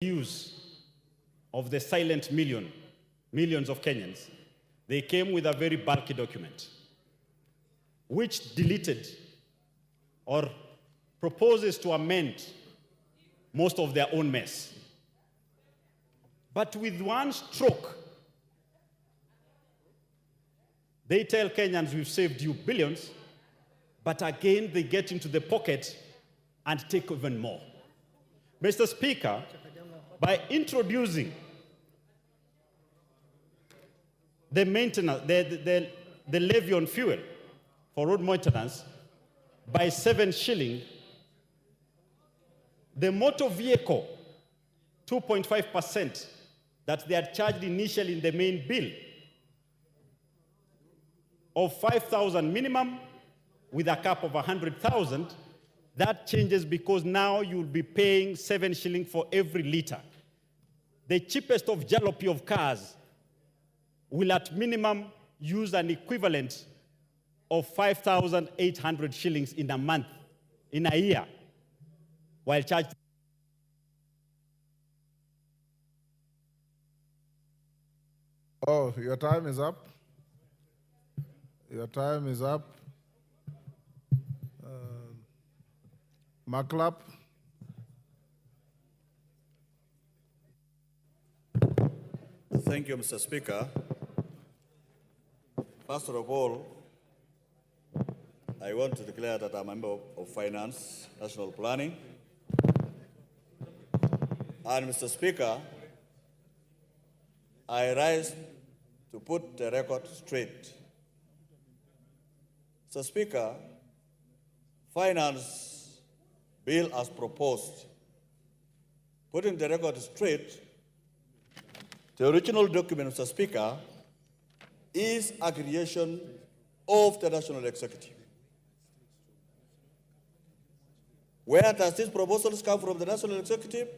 use of the silent millions of Kenyans, they came with a very bulky document, which deleted or proposes to amend most of their own mess. But with one stroke, they tell Kenyans, we've saved you billions, but again, they get into the pocket and take even more. Mr. Speaker, by introducing the maintenance, the levy on fuel for road maintenance by 7 shilling, the motor vehicle 2.5% that they had charged initially in the main bill of 5,000 minimum with a cap of 100,000, that changes because now you'll be paying 7 shilling for every liter. The cheapest of jalopy of cars will at minimum use an equivalent of 5,800 shillings in a month, in a year, while charged. Oh, your time is up. Your time is up. Maklap. Thank you, Mr. Speaker. First of all, I want to declare that I'm a member of Finance, National Planning. And Mr. Speaker, I rise to put the record straight. Mr. Speaker, Finance bill as proposed, putting the record straight, the original document, Mr. Speaker, is a creation of the National Executive. Where does these proposals come from the National Executive?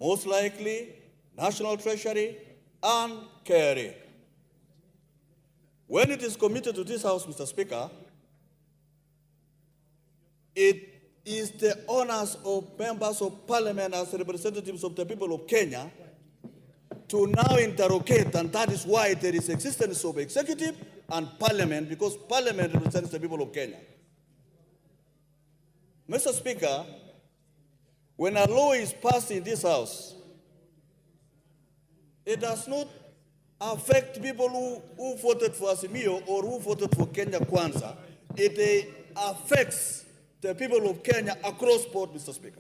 Most likely, National Treasury and KRA. When it is committed to this House, Mr. Speaker, it is the honors of members of Parliament as representatives of the people of Kenya to now interrogate, and that is why there is existence of executive and Parliament, because Parliament represents the people of Kenya. Mr. Speaker, when a law is passed in this House, it does not affect people who voted for Azimio or who voted for Kenya Kwanza. It affects the people of Kenya across board, Mr. Speaker.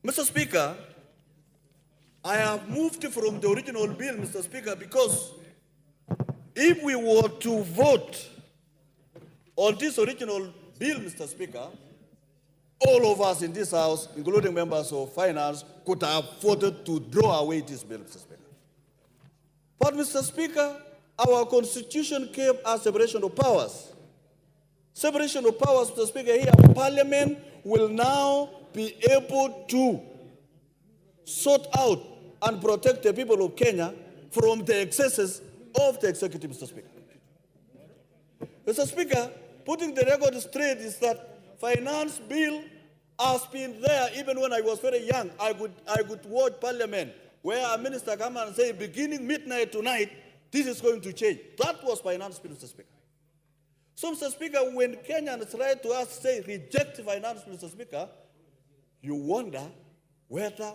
Mr. Speaker, I have moved from the original bill, Mr. Speaker, because if we were to vote on this original bill, Mr. Speaker, all of us in this House, including members of Finance, could have voted to draw away this bill, Mr. Speaker. But, Mr. Speaker, our Constitution gave us separation of powers. Separation of powers, Mr. Speaker, here, Parliament will now be able to sort out and protect the people of Kenya from the excesses of the executive, Mr. Speaker. Mr. Speaker, putting the record straight is that finance bill has been there even when I was very young. I could watch Parliament where a minister come and say, beginning midnight tonight, this is going to change. That was finance bill, Mr. Speaker. So, Mr. Speaker, when Kenyans write to us, say, reject finance, Mr. Speaker, you wonder whether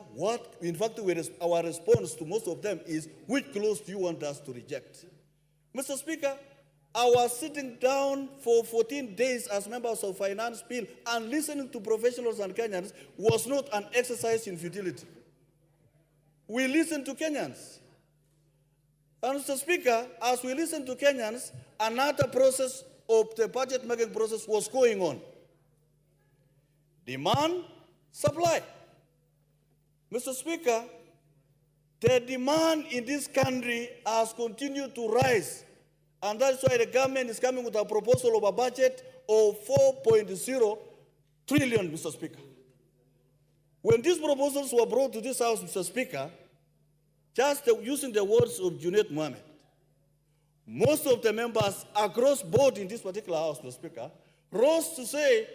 in fact, our response to most of them is, which clause do you want us to reject? Mr. Speaker, our sitting down for 14 days as members of finance bill and listening to professionals and Kenyans was not an exercise in futility. We listened to Kenyans. And Mr. Speaker, as we listened to Kenyans, another process of the budget making process was going on. Demand, supply. Mr. Speaker, the demand in this country has continued to rise. And that's why the government is coming with a proposal of a budget of 4.0 trillion, Mr. Speaker. When these proposals were brought to this House, Mr. Speaker, just using the words of Junaid Mohammed, most of the members across board in this particular House, Mr. Speaker, rose to say,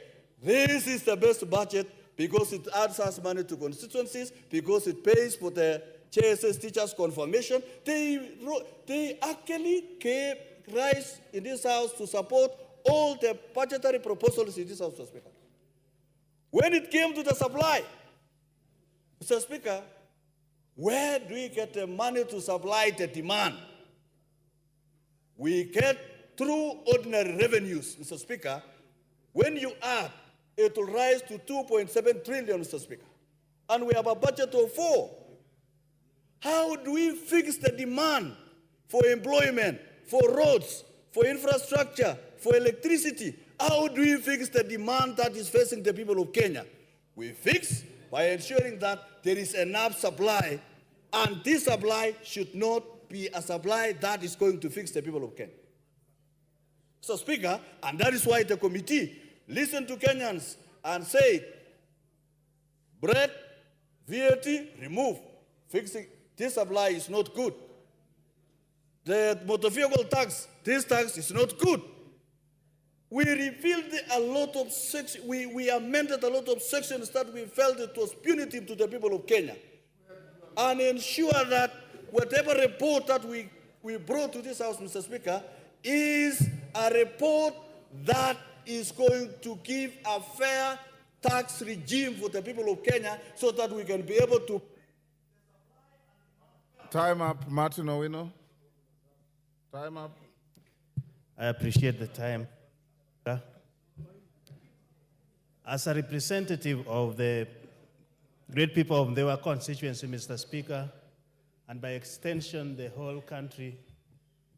this is the best budget because it adds us money to constituencies, because it pays for the JSS teachers' confirmation. They actually gave rise in this house to support all the budgetary proposals in this house, Mr. Speaker. When it came to the supply, Mr. Speaker, where do we get the money to supply the demand? We get through ordinary revenues, Mr. Speaker. When you add, it will rise to 2.7 trillion, Mr. Speaker. And we have a budget of 4. How do we fix the demand for employment, for roads, for infrastructure, for electricity? How do we fix the demand that is facing the people of Kenya? We fix by ensuring that there is enough supply, and this supply should not be a supply that is going to fix the people of Kenya. So, Speaker, and that is why the committee listened to Kenyans and said, bread, VAT, remove. Fixing this supply is not good. The motor vehicle tax, this tax is not good. We repealed a lot of sections, we amended a lot of sections that we felt it was punitive to the people of Kenya. And ensure that whatever report that we brought to this house, Mr. Speaker, is a report that is going to give a fair tax regime for the people of Kenya so that we can be able to... Time up, Martin Owino. Time up. I appreciate the time. As a representative of the great people of Ndewa constituency, Mr. Speaker, and by extension the whole country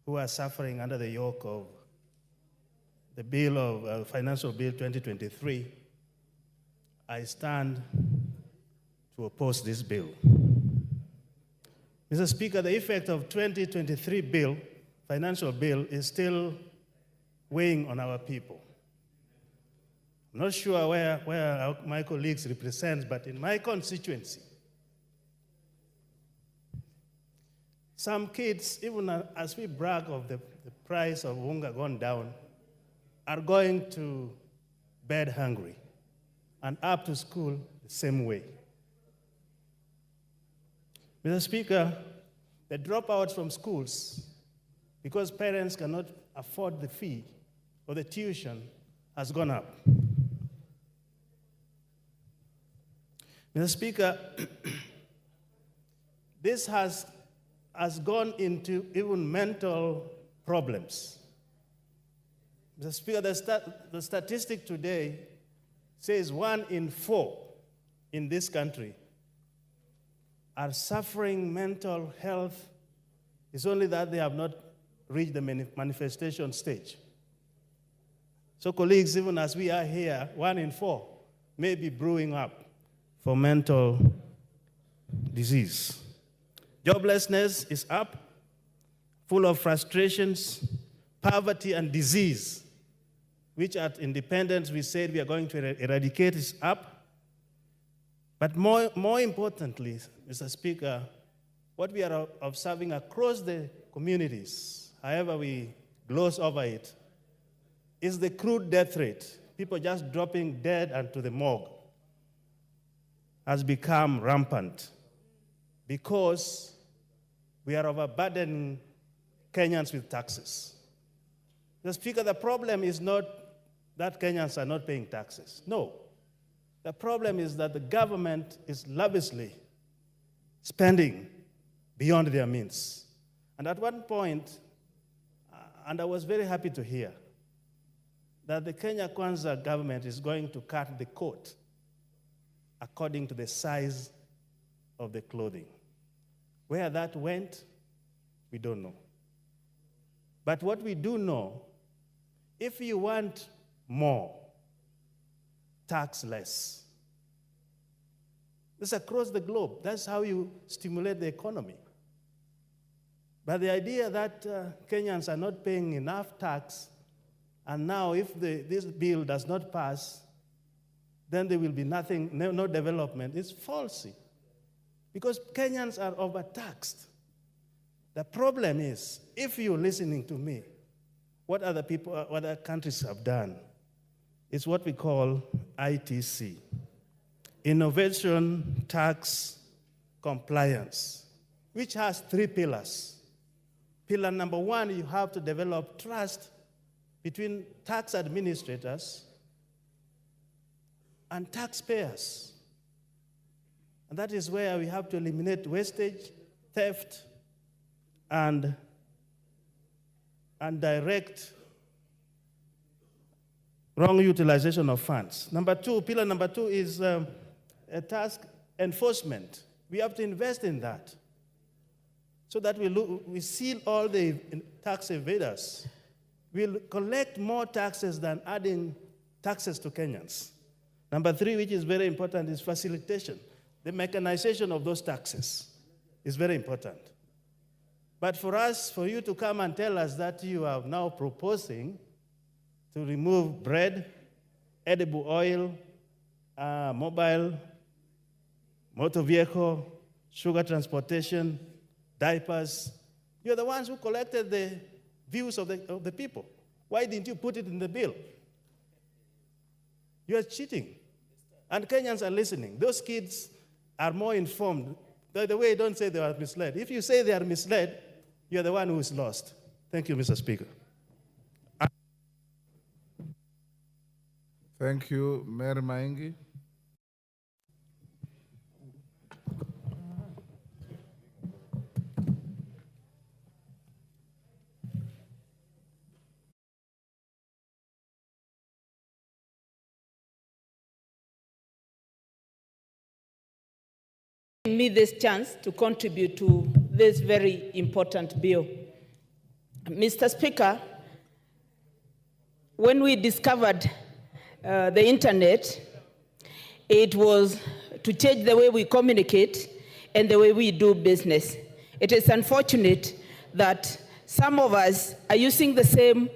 who are suffering under the yoke of the bill of Financial Bill 2023, I stand to oppose this bill. Mr. Speaker, the effect of 2023 bill, financial bill, is still weighing on our people. I'm not sure where my colleagues represent, but in my constituency, some kids, even as we brag of the price of unga gone down, are going to bed hungry and up to school the same way. Mr. Speaker, the dropouts from schools, because parents cannot afford the fee or the tuition, has gone up. Mr. Speaker, this has gone into even mental problems. Mr. Speaker, the statistic today says 1 in 4 in this country are suffering mental health. It's only that they have not reached the manifestation stage. So colleagues, even as we are here, 1 in 4 may be brewing up for mental disease. Joblessness is up, full of frustrations, poverty and disease, which at Independence we said we are going to eradicate, is up. But more importantly, Mr. Speaker, what we are observing across the communities, however we gloss over it, is the crude death rate. People just dropping dead onto the morgue has become rampant because we are overburdening Kenyans with taxes. Mr. Speaker, the problem is not that Kenyans are not paying taxes. No. The problem is that the government is lavishly spending beyond their means. And at one point, and I was very happy to hear, that the Kenya Kwanza government is going to cut the coat according to the size of the clothing. Where that went, we don't know. But what we do know, if you want more, tax less. This is across the globe. That's how you stimulate the economy. But the idea that Kenyans are not paying enough tax, and now if this bill does not pass, then there will be nothing, no development, is false. Because Kenyans are overtaxed. The problem is, if you're listening to me, what other countries have done is what we call ITC, innovation tax compliance, which has 3 pillars. Pillar number 1, you have to develop trust between tax administrators and taxpayers. And that is where we have to eliminate wastage, theft, and direct wrong utilization of funds. Pillar number 2 is a task enforcement. We have to invest in that so that we seal all the tax evaders. We'll collect more taxes than adding taxes to Kenyans. Number 3, which is very important, is facilitation. The mechanization of those taxes is very important. But for you to come and tell us that you are now proposing to remove bread, edible oil, mobile, motor vehicle, sugar transportation, diapers, you're the ones who collected the views of the people. Why didn't you put it in the bill? You're cheating. And Kenyans are listening. Those kids are more informed. By the way, don't say they are misled. If you say they are misled, you're the one who is lost. Thank you, Mr. Speaker. Thank you, Mayor Maingi. Me this chance to contribute to this very important bill. Mr. Speaker, when we discovered the internet, it was to change the way we communicate and the way we do business. It is unfortunate that some of us are using the same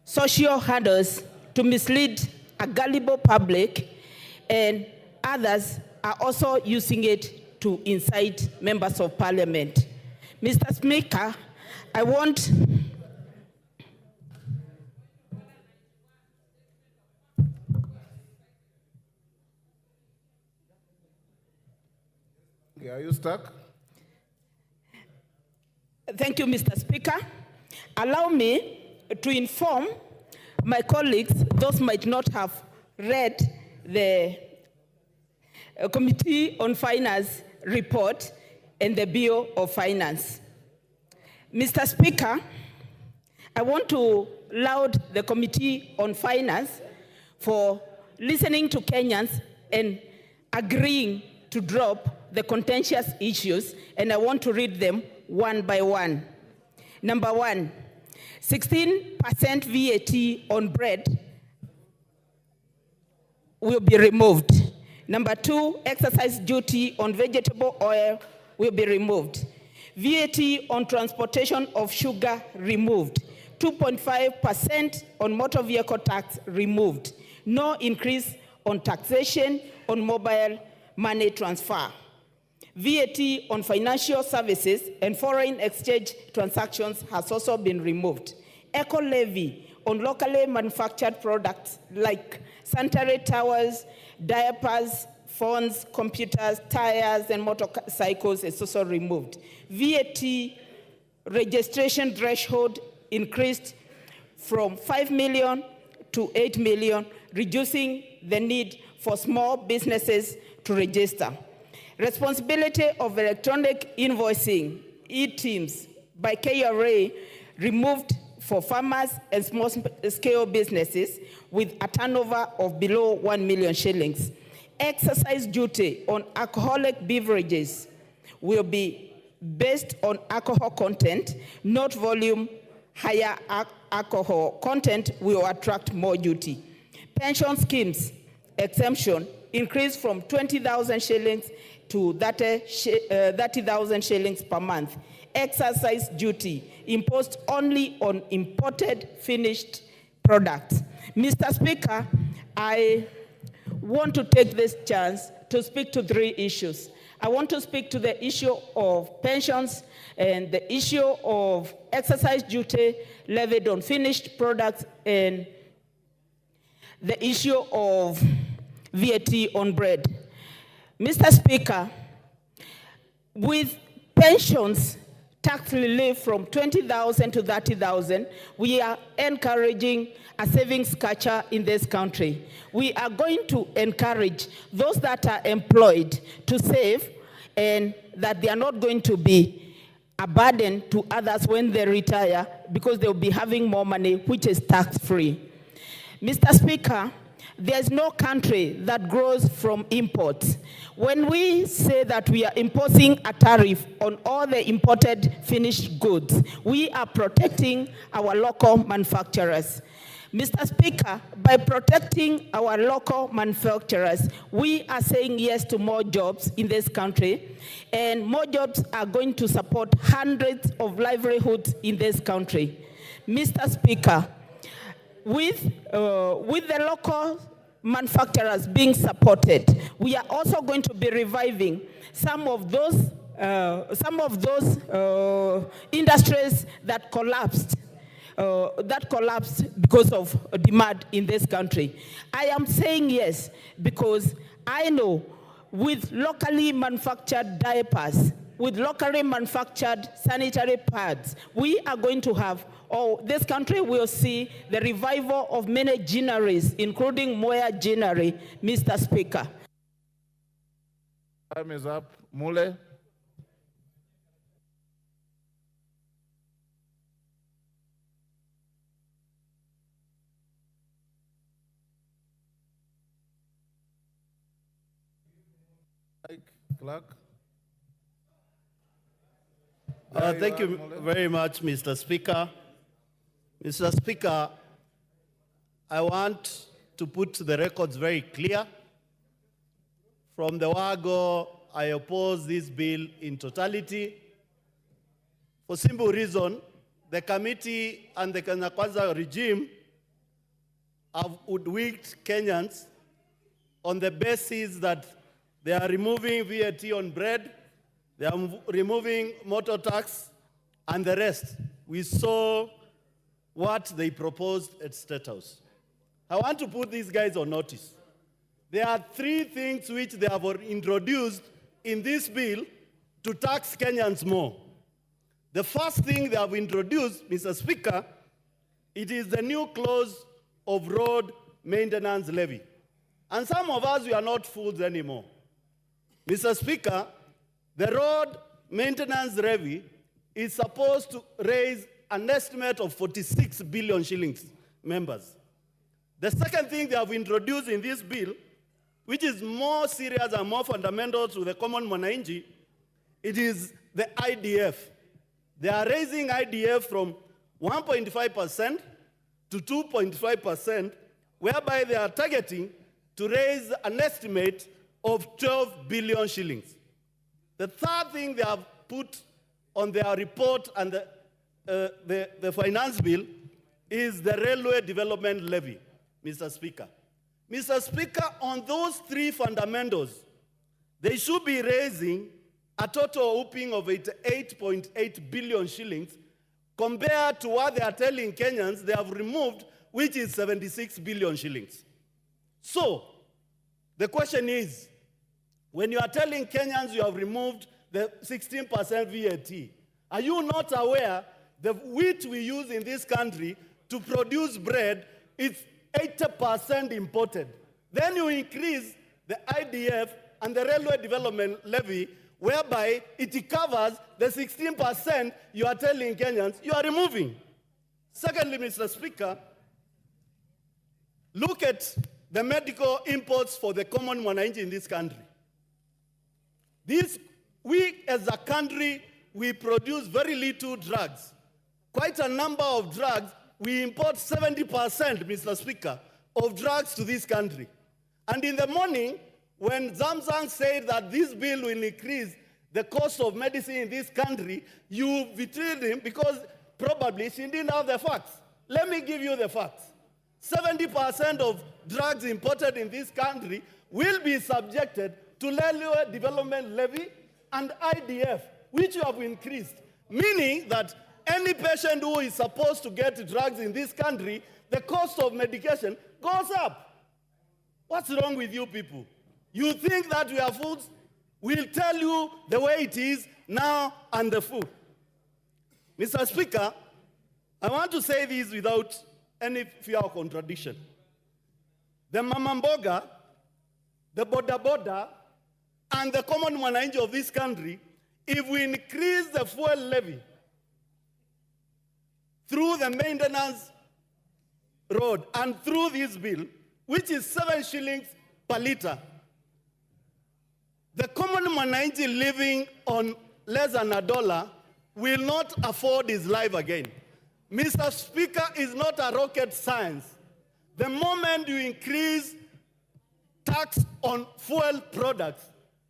social handles to mislead a gullible public, and others are also using it to incite members of parliament. Mr. Speaker, I want Are you stuck? Thank you, Mr. Speaker. Allow me to inform my colleagues, those might not have read the Committee on Finance report and the Bill of Finance. Mr. Speaker, I want to laud the Committee on Finance for listening to Kenyans and agreeing to drop the contentious issues, and I want to read them one by one. Number 1, 16% VAT on bread will be removed. Number 2, excise duty on vegetable oil will be removed. VAT on transportation of sugar removed. 2.5% on motor vehicle tax removed. No increase on taxation on mobile money transfer. VAT on financial services and foreign exchange transactions has also been removed. Eco levy on locally manufactured products like sanitary towels, diapers, phones, computers, tires, and motorcycles is also removed. VAT registration threshold increased from 5 million to 8 million, reducing the need for small businesses to register. Responsibility of electronic invoicing, e-teams, by KRA removed for farmers and small-scale businesses with a turnover of below 1 million shillings. Excise duty on alcoholic beverages will be based on alcohol content, not volume. Higher alcohol content will attract more duty. Pension schemes exemption increased from 20,000 shillings to 30,000 shillings per month. Excise duty imposed only on imported finished products. Mr. Speaker, I want to take this chance to speak to 3 issues. I want to speak to the issue of pensions and the issue of excise duty levied on finished products and the issue of VAT on bread. Mr. Speaker, with pensions tax relief from 20,000 to 30,000, we are encouraging a savings culture in this country. We are going to encourage those that are employed to save, and that they are not going to be a burden to others when they retire, because they'll be having more money, which is tax-free. Mr. Speaker, there's no country that grows from imports. When we say that we are imposing a tariff on all the imported finished goods, we are protecting our local manufacturers. Mr. Speaker, by protecting our local manufacturers, we are saying yes to more jobs in this country, and more jobs are going to support hundreds of livelihoods in this country. Mr. Speaker, with the local manufacturers being supported, we are also going to be reviving some of those industries that collapsed because of demand in this country. I am saying yes because I know with locally manufactured diapers, with locally manufactured sanitary pads, we are going to have, this country will see the revival of many ginneries, including Moya Ginnery, Mr. Speaker. Time is up. Mule. Clerk. Thank you very much, Mr. Speaker. Mr. Speaker, I want to put the records very clear. From the word-go, I oppose this bill in totality. For simple reason, the committee and the Kenya Kwanza regime have hoodwinked Kenyans on the basis that they are removing VAT on bread, they are removing motor tax, and the rest. We saw what they proposed at State House. I want to put these guys on notice. There are three things which they have introduced in this bill to tax Kenyans more. The first thing they have introduced, Mr. Speaker, it is the new clause of road maintenance levy. And some of us, we are not fools anymore. Mr. Speaker, the road maintenance levy is supposed to raise an estimate of 46 billion shillings, members. The second thing they have introduced in this bill, which is more serious and more fundamental to the common mwananchi, it is the IDF. They are raising IDF from 1.5% to 2.5%, whereby they are targeting to raise an estimate of 12 billion shillings. The third thing they have put on their report and the finance bill is the railway development levy, Mr. Speaker. Mr. Speaker, on those three fundamentals, they should be raising a total whooping of 88.8 billion shillings compared to what they are telling Kenyans they have removed, which is 76 billion shillings. So, the question is, when you are telling Kenyans you have removed the 16% VAT, are you not aware the wheat we use in this country to produce bread is 80% imported? Then you increase the IDF and the railway development levy, whereby it covers the 16% you are telling Kenyans you are removing. Secondly, Mr. Speaker, look at the medical imports for the common mwananchi in this country. We as a country, we produce very little drugs. Quite a number of drugs, we import 70%, Mr. Speaker, of drugs to this country. And in the morning, when Zamzang said that this bill will increase the cost of medicine in this country, you betrayed him because probably she didn't have the facts. Let me give you the facts. 70% of drugs imported in this country will be subjected to railway development levy and IDF, which you have increased, meaning that any patient who is supposed to get drugs in this country, the cost of medication goes up. What's wrong with you people? You think that your foods will tell you the way it is now and the food. Mr. Speaker, I want to say this without any fear of contradiction. The Mama Mboga, the Boda Boda, and the common mwananchi of this country, if we increase the fuel levy through the maintenance road and through this bill, which is 7 shillings per liter, the common mwananchi living on less than $1 will not afford his life again. Mr. Speaker, is not a rocket science. The moment you increase tax on fuel products,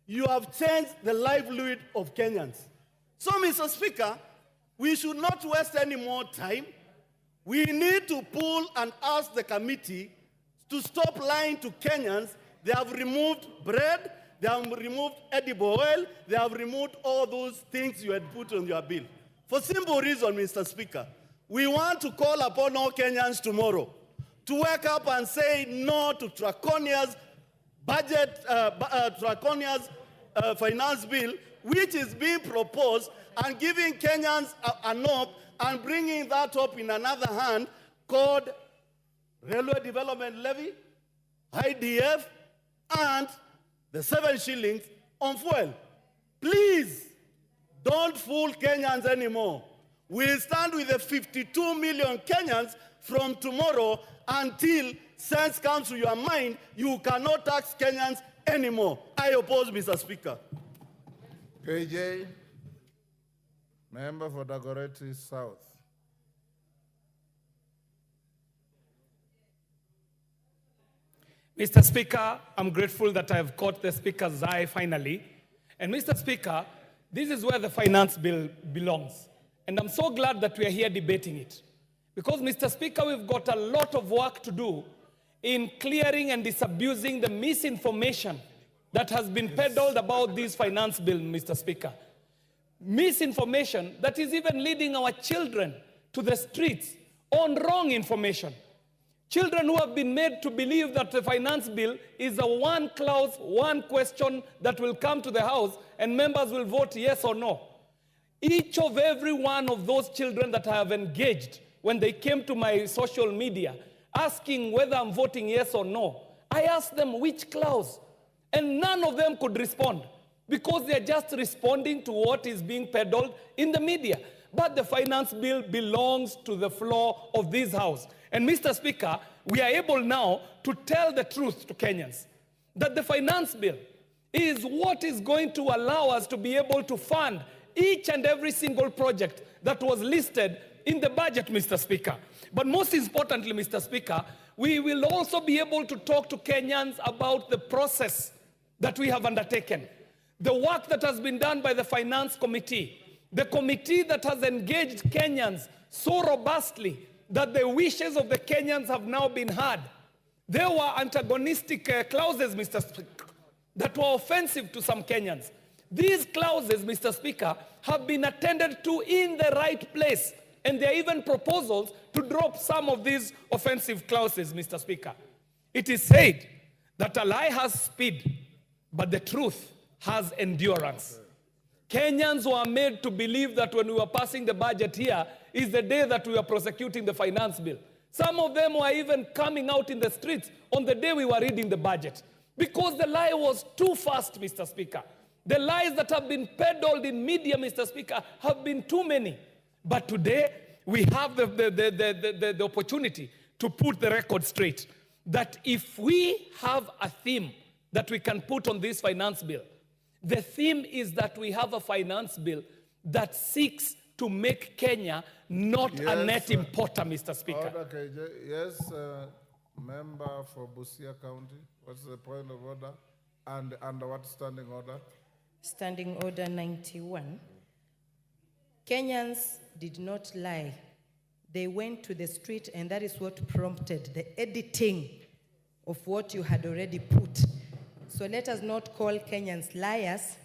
you have changed the livelihood of Kenyans. So, Mr. Speaker, we should not waste any more time. We need to pull and ask the committee to stop lying to Kenyans. They have removed bread, they have removed edible oil, they have removed all those things you had put on your bill. For simple reason, Mr. Speaker, we want to call upon all Kenyans tomorrow to wake up and say no to draconia's budget, draconia's finance bill, which is being proposed, and giving Kenyans an hope and bringing that up in another hand called Railway Development Levy, IDF, and the 7 shillings on fuel. Please, don't fool Kenyans anymore. We'll stand with the 52 million Kenyans from tomorrow until sense comes to your mind. You cannot tax Kenyans anymore. I oppose, Mr. Speaker. KJ, member for Dagoretti South. Mr. Speaker, I'm grateful that I have caught the Speaker's eye finally. And Mr. Speaker, this is where the finance bill belongs. And I'm so glad that we are here debating it. Because, Mr. Speaker, we've got a lot of work to do in clearing and disabusing the misinformation that has been peddled about this finance bill, Mr. Speaker. Misinformation that is even leading our children to the streets on wrong information. Children who have been made to believe that the finance bill is a one clause, one question that will come to the House and members will vote yes or no. Each of every one of those children that I have engaged when they came to my social media asking whether I'm voting yes or no, I asked them which clause, and none of them could respond because they're just responding to what is being peddled in the media. But the finance bill belongs to the floor of this House. And Mr. Speaker, we are able now to tell the truth to Kenyans that the finance bill is what is going to allow us to be able to fund each and every single project that was listed in the budget, Mr. Speaker. But most importantly, Mr. Speaker, we will also be able to talk to Kenyans about the process that we have undertaken, the work that has been done by the Finance Committee, the committee that has engaged Kenyans so robustly that the wishes of the Kenyans have now been heard. There were antagonistic clauses, Mr. Speaker, that were offensive to some Kenyans. These clauses, Mr. Speaker, have been attended to in the right place. And there are even proposals to drop some of these offensive clauses, Mr. Speaker. It is said that a lie has speed, but the truth has endurance. Kenyans were made to believe that when we were passing the budget here is the day that we were prosecuting the finance bill. Some of them were even coming out in the streets on the day we were reading the budget because the lie was too fast, Mr. Speaker. The lies that have been peddled in media, Mr. Speaker, have been too many. But today, we have the opportunity to put the record straight that if we have a theme that we can put on this finance bill, the theme is that we have a finance bill that seeks to make Kenya not a net importer, Mr. Speaker. Order, KJ. Yes, member for Busia County. What's the point of order? And under what standing order? Standing Order 91. Kenyans did not lie. They went to the street, and that is what prompted the editing of what you had already put. So let us not call Kenyans liars,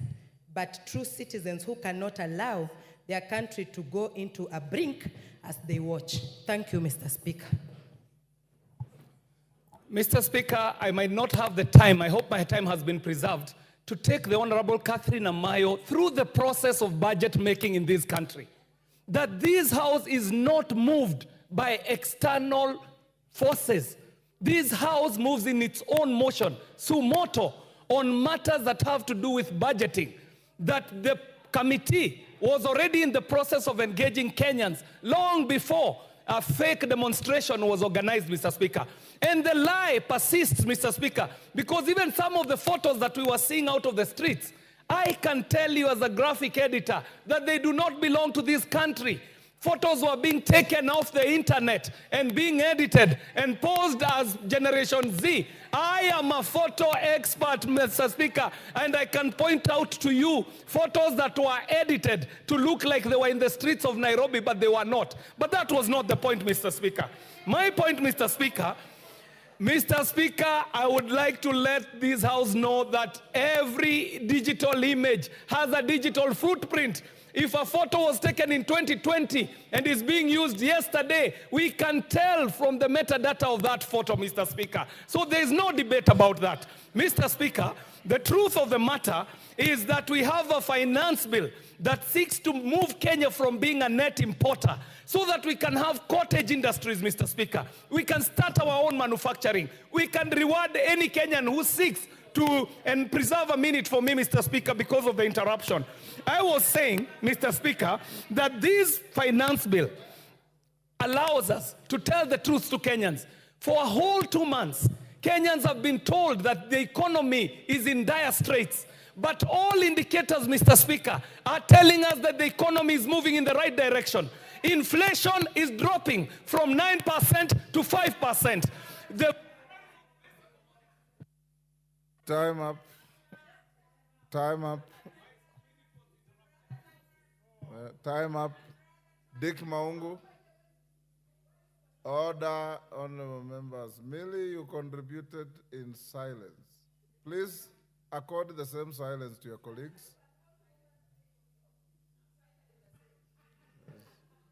but true citizens who cannot allow their country to go into a brink as they watch. Thank you, Mr. Speaker. Mr. Speaker, I might not have the time, I hope my time has been preserved, to take the Honorable Catherine Amayo through the process of budget making in this country. That this House is not moved by external forces. This House moves in its own motion, suo moto, on matters that have to do with budgeting. That the committee was already in the process of engaging Kenyans long before a fake demonstration was organized, Mr. Speaker. And the lie persists, Mr. Speaker, because even some of the photos that we were seeing out of the streets, I can tell you as a graphic editor that they do not belong to this country. Photos were being taken off the internet and being edited and posed as Generation Z. I am a photo expert, Mr. Speaker, and I can point out to you photos that were edited to look like they were in the streets of Nairobi, but they were not. But that was not the point, Mr. Speaker. My point, Mr. Speaker, I would like to let this House know that every digital image has a digital footprint. If a photo was taken in 2020 and is being used yesterday, we can tell from the metadata of that photo, Mr. Speaker. So there is no debate about that. Mr. Speaker, the truth of the matter is that we have a finance bill that seeks to move Kenya from being a net importer so that we can have cottage industries, Mr. Speaker. We can start our own manufacturing. We can reward any Kenyan who seeks to, and preserve a minute for me, Mr. Speaker, because of the interruption. I was saying, Mr. Speaker, that this finance bill allows us to tell the truth to Kenyans. For a whole 2 months, Kenyans have been told that the economy is in dire straits. But all indicators, Mr. Speaker, are telling us that the economy is moving in the right direction. Inflation is dropping from 9% to 5%. Time up. Time up. Time up. Dick Maungu. Order, honorable members. Merely you contributed in silence. Please accord the same silence to your colleagues.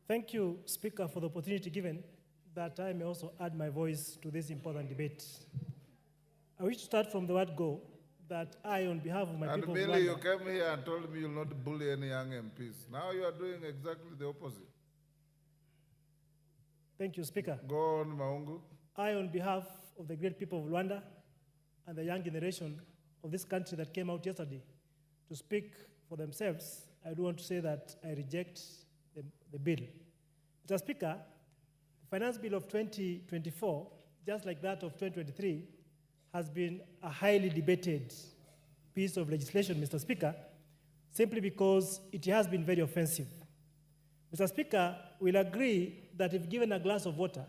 Thank you, Speaker, for the opportunity given that I may also add my voice to this important debate. I wish to start from the word go, that I, on behalf of my And people of merely you Rwanda, came here and told me you'll not bully any young MPs. Now you are doing exactly the opposite. thank you, Speaker. Go on, Maungu. I, on behalf of the great people of Rwanda and the young generation of this country that came out yesterday to speak for themselves, I do want to say that I reject the bill. Mr. Speaker, the finance bill of 2024, just like that of 2023, has been a highly debated piece of legislation, Mr. Speaker, simply because it has been very offensive. Mr. Speaker, we'll agree that if given a glass of water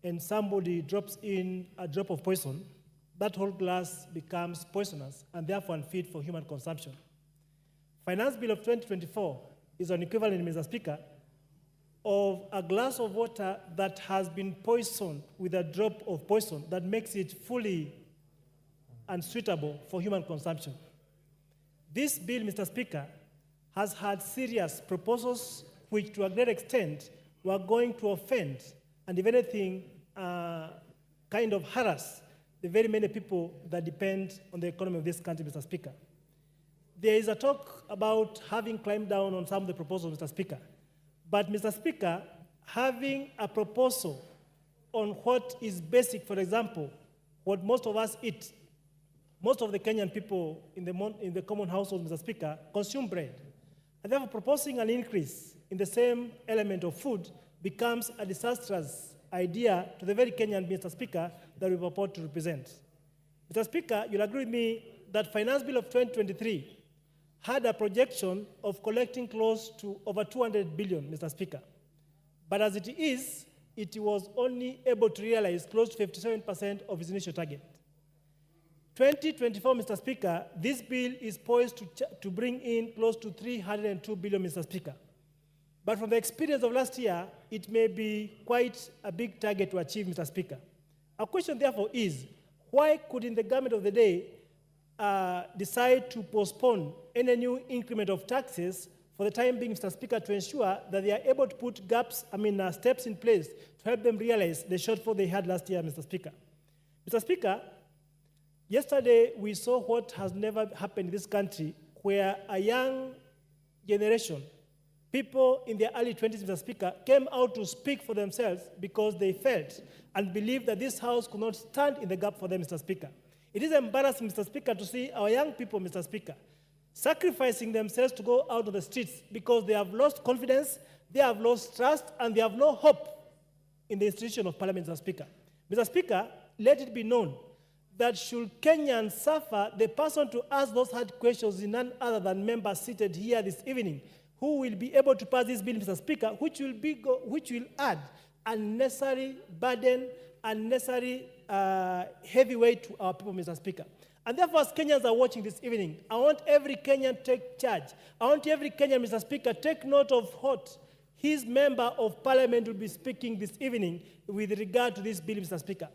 and somebody drops in a drop of poison, that whole glass becomes poisonous and therefore unfit for human consumption. Finance Bill of 2024 is an equivalent, Mr. Speaker, of a glass of water that has been poisoned with a drop of poison that makes it fully unsuitable for human consumption. This bill, Mr. Speaker, has had serious proposals which to a great extent were going to offend and if anything, kind of harass the very many people that depend on the economy of this country, Mr. Speaker. There is a talk about having climbed down on some of the proposals, Mr. Speaker. But, Mr. Speaker, having a proposal on what is basic, for example, what most of us eat, most of the Kenyan people in the common household, Mr. Speaker, consume bread. And therefore, proposing an increase in the same element of food becomes a disastrous idea to the very Kenyan, Mr. Speaker, that we purport to represent. Mr. Speaker, you'll agree with me that Finance Bill of 2023 had a projection of collecting close to over 200 billion, Mr. Speaker. But as it is, it was only able to realize close to 57% of its initial target. 2024, Mr. Speaker, this bill is poised to bring in close to 302 billion, Mr. Speaker. But from the experience of last year, it may be quite a big target to achieve, Mr. Speaker. Our question, therefore, is why couldn't the government of the day decide to postpone any new increment of taxes for the time being, Mr. Speaker, to ensure that they are able to put steps in place to help them realize the shortfall they had last year, Mr. Speaker? Mr. Speaker, yesterday we saw what has never happened in this country, where a young generation, people in their early 20s, Mr. Speaker, came out to speak for themselves because they felt and believed that this House could not stand in the gap for them, Mr. Speaker. It is embarrassing, Mr. Speaker, to see our young people, Mr. Speaker, sacrificing themselves to go out on the streets because they have lost confidence, they have lost trust, and they have no hope in the institution of Parliament, Mr. Speaker. Mr. Speaker, let it be known that should Kenyans suffer, the person to ask those hard questions is none other than members seated here this evening, who will be able to pass this bill, Mr. Speaker, which will add unnecessary burden, unnecessary heavy weight to our people, Mr. Speaker. And therefore, as Kenyans are watching this evening, I want every Kenyan to take charge. I want every Kenyan, Mr. Speaker, take note of what his member of Parliament will be speaking this evening with regard to this bill, Mr. Speaker.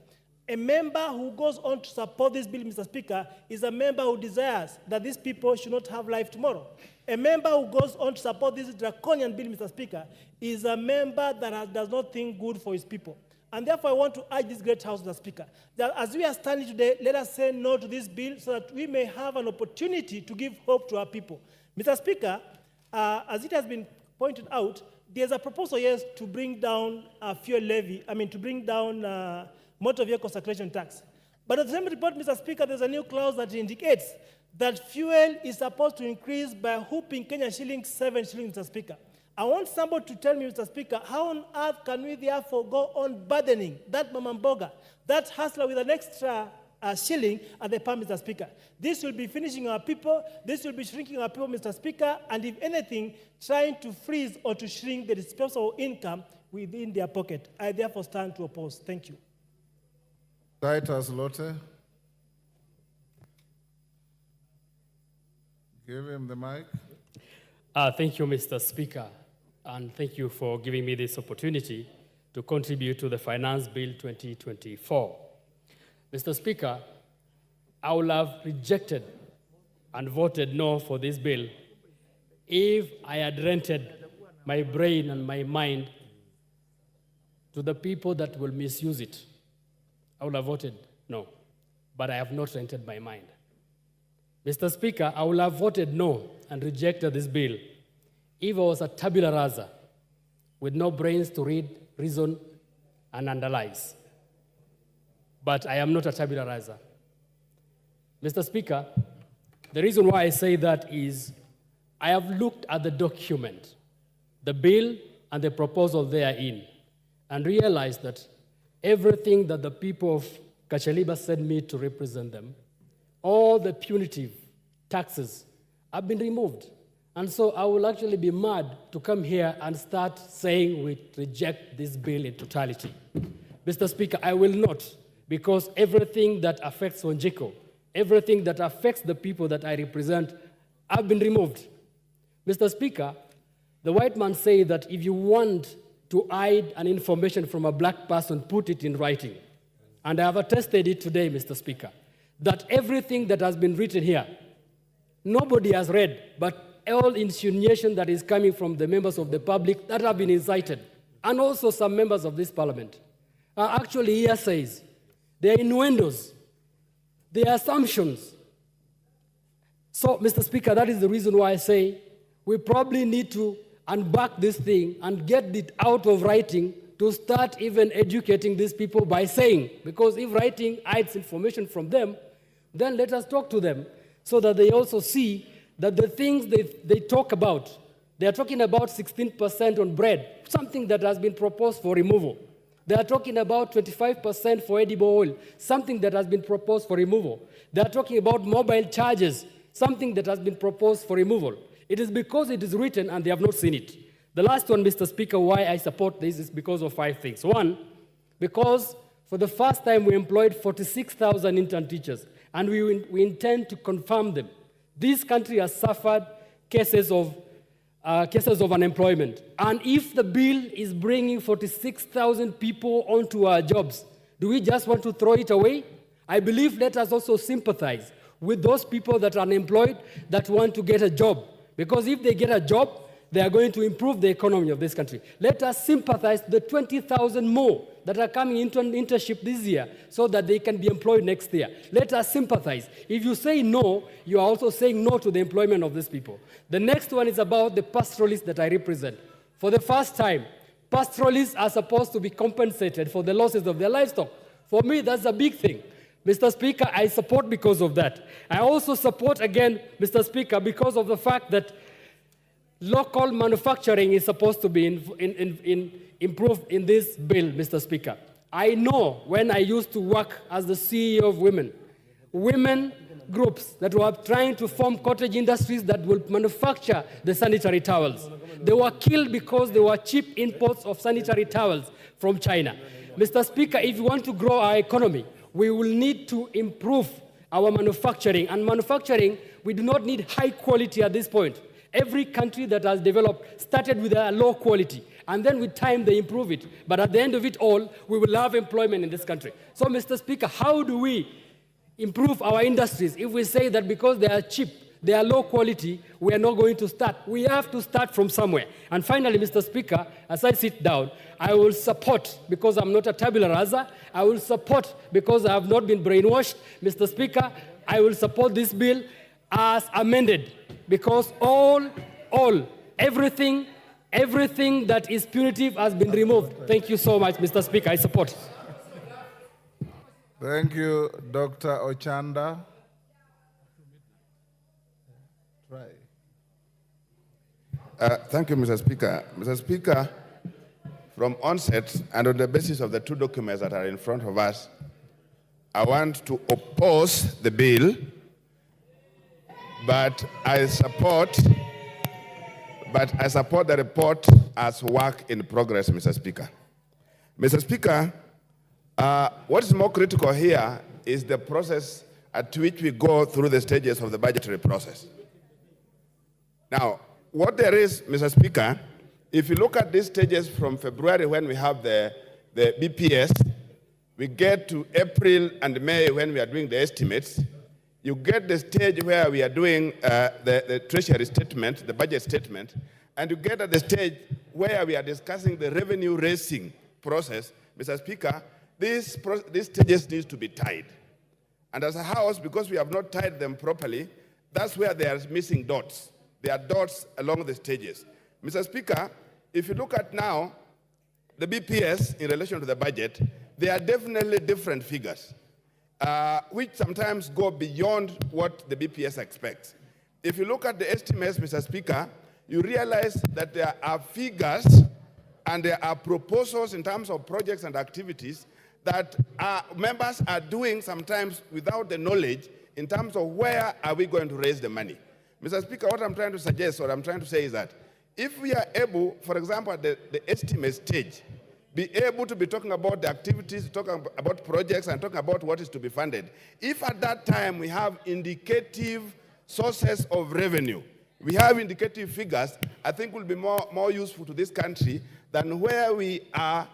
A member who goes on to support this bill, Mr. Speaker, is a member who desires that these people should not have life tomorrow. A member who goes on to support this draconian bill, Mr. Speaker, is a member that does not think good for his people. And therefore, I want to urge this great House, Mr. Speaker, that as we are standing today, let us say no to this bill so that we may have an opportunity to give hope to our people. Mr. Speaker, as it has been pointed out, there's a proposal, yes, to bring down fuel levy, to bring down motor vehicle circulation tax. But at the same report, Mr. Speaker, there's a new clause that indicates that fuel is supposed to increase by whooping Kenya shillings, 7 shillings, Mr. Speaker. I want somebody to tell me, Mr. Speaker, how on earth can we therefore go on burdening that mamamboga, that hustler with an extra shilling at the pump, Mr. Speaker? This will be finishing our people, this will be shrinking our people, Mr. Speaker, and if anything, trying to freeze or to shrink the disposable income within their pocket. I therefore stand to oppose. Thank you. Titus Lotte. Give him the mic. Thank you, Mr. Speaker, and thank you for giving me this opportunity to contribute to the Finance Bill 2024. Mr. Speaker, I would have rejected and voted no for this bill if I had rented my brain and my mind to the people that will misuse it. I would have voted no, but I have not rented my mind. Mr. Speaker, I would have voted no and rejected this bill if I was a tabula rasa with no brains to read, reason, and analyze. But I am not a tabula rasa. Mr. Speaker, the reason why I say that is I have looked at the document, the bill, and the proposal therein, and realized that everything that the people of Kachaliba sent me to represent them, all the punitive taxes have been removed. And so I will actually be mad to come here and start saying we reject this bill in totality. Mr. Speaker, I will not, because everything that affects Wanjiko, everything that affects the people that I represent have been removed. Mr. Speaker, the white man say that if you want to hide an information from a black person, put it in writing. And I have attested it today, Mr. Speaker, that everything that has been written here, nobody has read, but all insinuation that is coming from the members of the public that have been incited, and also some members of this parliament, are actually hearsays. They are innuendos. They are assumptions. So, Mr. Speaker, that is the reason why I say we probably need to unback this thing and get it out of writing to start even educating these people by saying, because if writing hides information from them, then let us talk to them so that they also see that the things they talk about, they are talking about 16% on bread, something that has been proposed for removal. They are talking about 25% for edible oil, something that has been proposed for removal. They are talking about mobile charges, something that has been proposed for removal. It is because it is written and they have not seen it. The last one, Mr. Speaker, why I support this is because of 5 things. One, because for the first time we employed 46,000 intern teachers, and we intend to confirm them. This country has suffered cases of unemployment. And if the bill is bringing 46,000 people onto our jobs, do we just want to throw it away? I believe let us also sympathize with those people that are unemployed that want to get a job. Because if they get a job, they are going to improve the economy of this country. Let us sympathize the 20,000 more that are coming into an internship this year so that they can be employed next year. Let us sympathize. If you say no, you are also saying no to the employment of these people. The next one is about the pastoralists that I represent. For the first time, pastoralists are supposed to be compensated for the losses of their livestock. For me, that's a big thing. Mr. Speaker, I support because of that. I also support again, Mr. Speaker, because of the fact that local manufacturing is supposed to be improved in this bill, Mr. Speaker. I know when I used to work as the CEO of women groups that were trying to form cottage industries that will manufacture the sanitary towels. They were killed because they were cheap imports of sanitary towels from China. Mr. Speaker, if you want to grow our economy, we will need to improve our manufacturing. And manufacturing, we do not need high quality at this point. Every country that has developed started with a low quality, and then with time they improve it. But at the end of it all, we will have employment in this country. So, Mr. Speaker, how do we improve our industries if we say that because they are cheap, they are low quality, we are not going to start? We have to start from somewhere. And finally, Mr. Speaker, as I sit down, I will support, because I'm not a tabula rasa, I will support because I have not been brainwashed. Mr. Speaker, I will support this bill as amended, because everything that is punitive has been removed. Thank you so much, Mr. Speaker. I support. Thank you, Dr. Ochanda. Thank you, Mr. Speaker. Mr. Speaker, from onset and on the basis of the two documents that are in front of us, I want to oppose the bill, but I support the report as work in progress, Mr. Speaker. Mr. Speaker, what is more critical here is the process at which we go through the stages of the budgetary process. Now, what there is, Mr. Speaker, if you look at these stages from February when we have the BPS, we get to April and May when we are doing the estimates, you get the stage where we are doing the treasury statement, the budget statement, and you get at the stage where we are discussing the revenue raising process. Mr. Speaker, these stages need to be tied. And as a House, because we have not tied them properly, that's where there are missing dots. There are dots along the stages. Mr. Speaker, if you look at now the BPS in relation to the budget, there are definitely different figures, which sometimes go beyond what the BPS expects. If you look at the estimates, Mr. Speaker, you realize that there are figures and there are proposals in terms of projects and activities that members are doing sometimes without the knowledge in terms of where are we going to raise the money. Mr. Speaker, what I'm trying to suggest, or I'm trying to say is that if we are able, for example, at the estimate stage, be able to be talking about the activities, talking about projects, and talking about what is to be funded, if at that time we have indicative sources of revenue, we have indicative figures, I think will be more useful to this country than where we are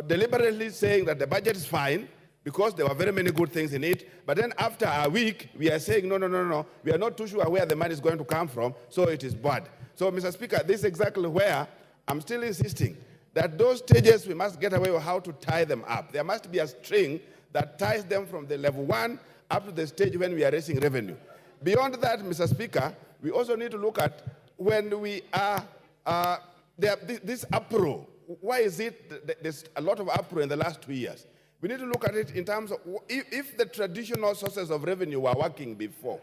deliberately saying that the budget is fine, because there were very many good things in it. But then after a week, we are saying, no, we are not too sure where the money is going to come from, so it is bad. So, Mr. Speaker, this is exactly where I'm still insisting that those stages, we must get away with how to tie them up. There must be a string that ties them from the level 1 up to the stage when we are raising revenue. Beyond that, Mr. Speaker, we also need to look at when we are, this uproar. Why is it there's a lot of uproar in the last 2 years? We need to look at it in terms of if the traditional sources of revenue were working before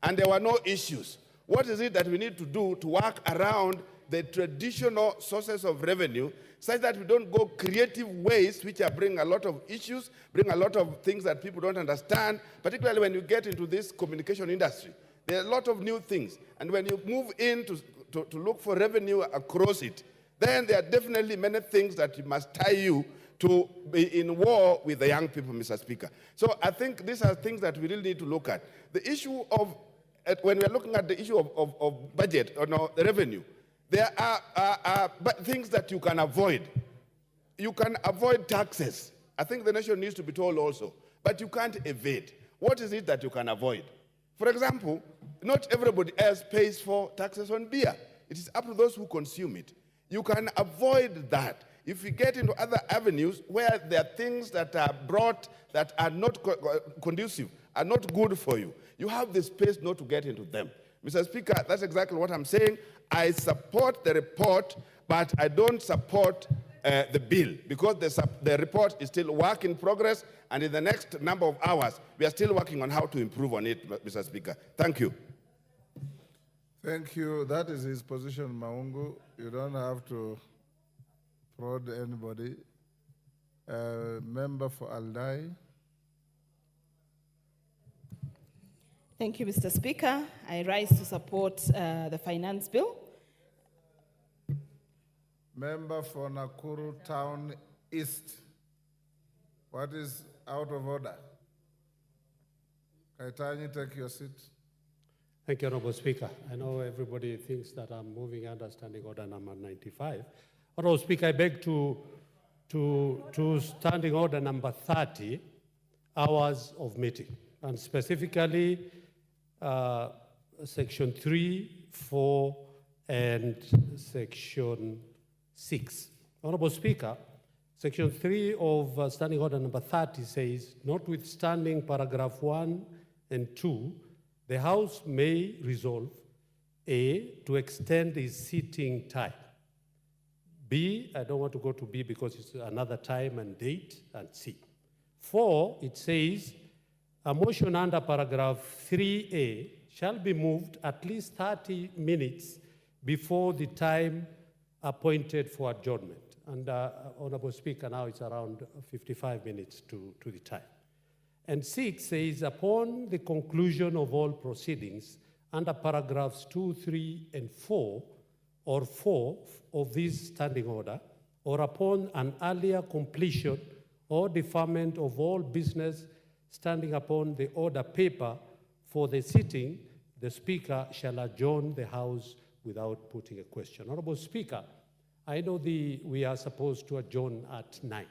and there were no issues, what is it that we need to do to work around the traditional sources of revenue such that we don't go creative ways which are bring a lot of issues, bring a lot of things that people don't understand, particularly when you get into this communication industry. There are a lot of new things. And when you move in to look for revenue across it, then there are definitely many things that must tie you to be in war with the young people, Mr. Speaker. So I think these are things that we really need to look at. The issue of, when we're looking at the issue of budget or no, the revenue, there are things that you can avoid. You can avoid taxes. I think the nation needs to be told also. But you can't evade. What is it that you can avoid? For example, not everybody else pays for taxes on beer. It is up to those who consume it. You can avoid that if we get into other avenues where there are things that are brought that are not conducive, are not good for you. You have the space not to get into them. Mr. Speaker, that's exactly what I'm saying. I support the report, but I don't support the bill, because the report is still work in progress, and in the next number of hours, we are still working on how to improve on it, Mr. Speaker. Thank you. Thank you. That is his position, Maungu. You don't have to prod anybody. Member for Aldai. Thank you, Mr. Speaker. I rise to support the finance bill. Member for Nakuru Town East. What is out of order? Kaitani, take your seat. Thank you, Honorable Speaker. I know everybody thinks that I'm moving under Standing Order number 95. Honorable Speaker, I beg to Standing Order number 30, hours of meeting, and specifically Section 3, 4, and Section 6. Honorable Speaker, Section 3 of Standing Order number 30 says, notwithstanding paragraph 1 and 2, the House may resolve A, to extend its sitting time. B, I don't want to go to B because it's another time and date, and C. 4, it says, a motion under paragraph 3A shall be moved at least 30 minutes before the time appointed for adjournment. And Honorable Speaker, now it's around 55 minutes to the time. And 6 says, upon the conclusion of all proceedings under paragraphs 2, 3, and 4, or 4 of this standing order, or upon an earlier completion or deferment of all business standing upon the order paper for the sitting, the Speaker shall adjourn the House without putting a question. Honorable Speaker, I know we are supposed to adjourn at 9.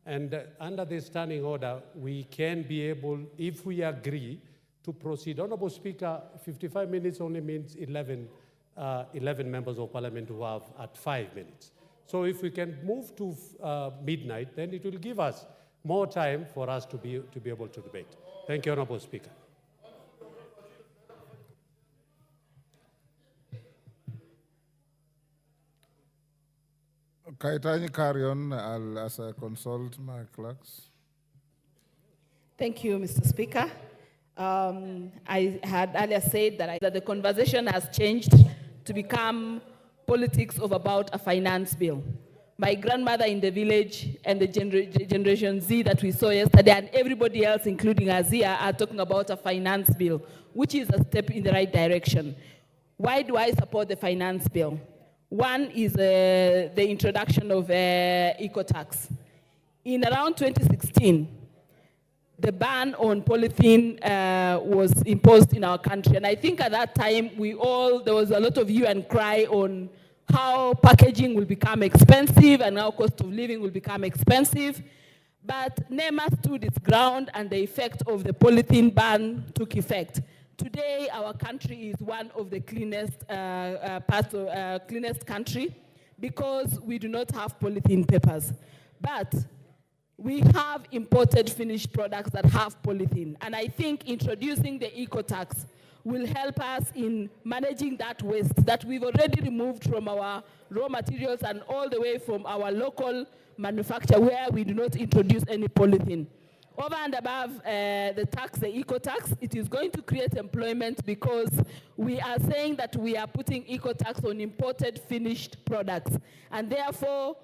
And under the standing order, we can be able, if we agree, to proceed. Honorable Speaker, 55 minutes only means 11 members of Parliament who have at 5 minutes. So if we can move to midnight, then it will give us more time for us to be able to debate. Thank you, Honorable Speaker. Kaitani, carry on as I consult my clerks. Thank you, Mr. Speaker. I had earlier said that the conversation has changed to become politics of about a finance bill. My grandmother in the village and the Generation Z that we saw yesterday and everybody else, including Azia, are talking about a finance bill, which is a step in the right direction. Why do I support the finance bill? One is the introduction of eco-tax. In around 2016, the ban on polythene was imposed in our country. And I think at that time, there was a lot of hue and cry on how packaging will become expensive and how cost of living will become expensive. But NEMA stood its ground and the effect of the polythene ban took effect. Today, our country is one of the cleanest cleanest country because we do not have polythene papers. But we have imported finished products that have polythene. And I think introducing the eco-tax will help us in managing that waste that we've already removed from our raw materials and all the way from our local manufacture where we do not introduce any polythene. Over and above the eco-tax, it is going to create employment because we are saying that we are putting eco-tax on imported finished products. And therefore,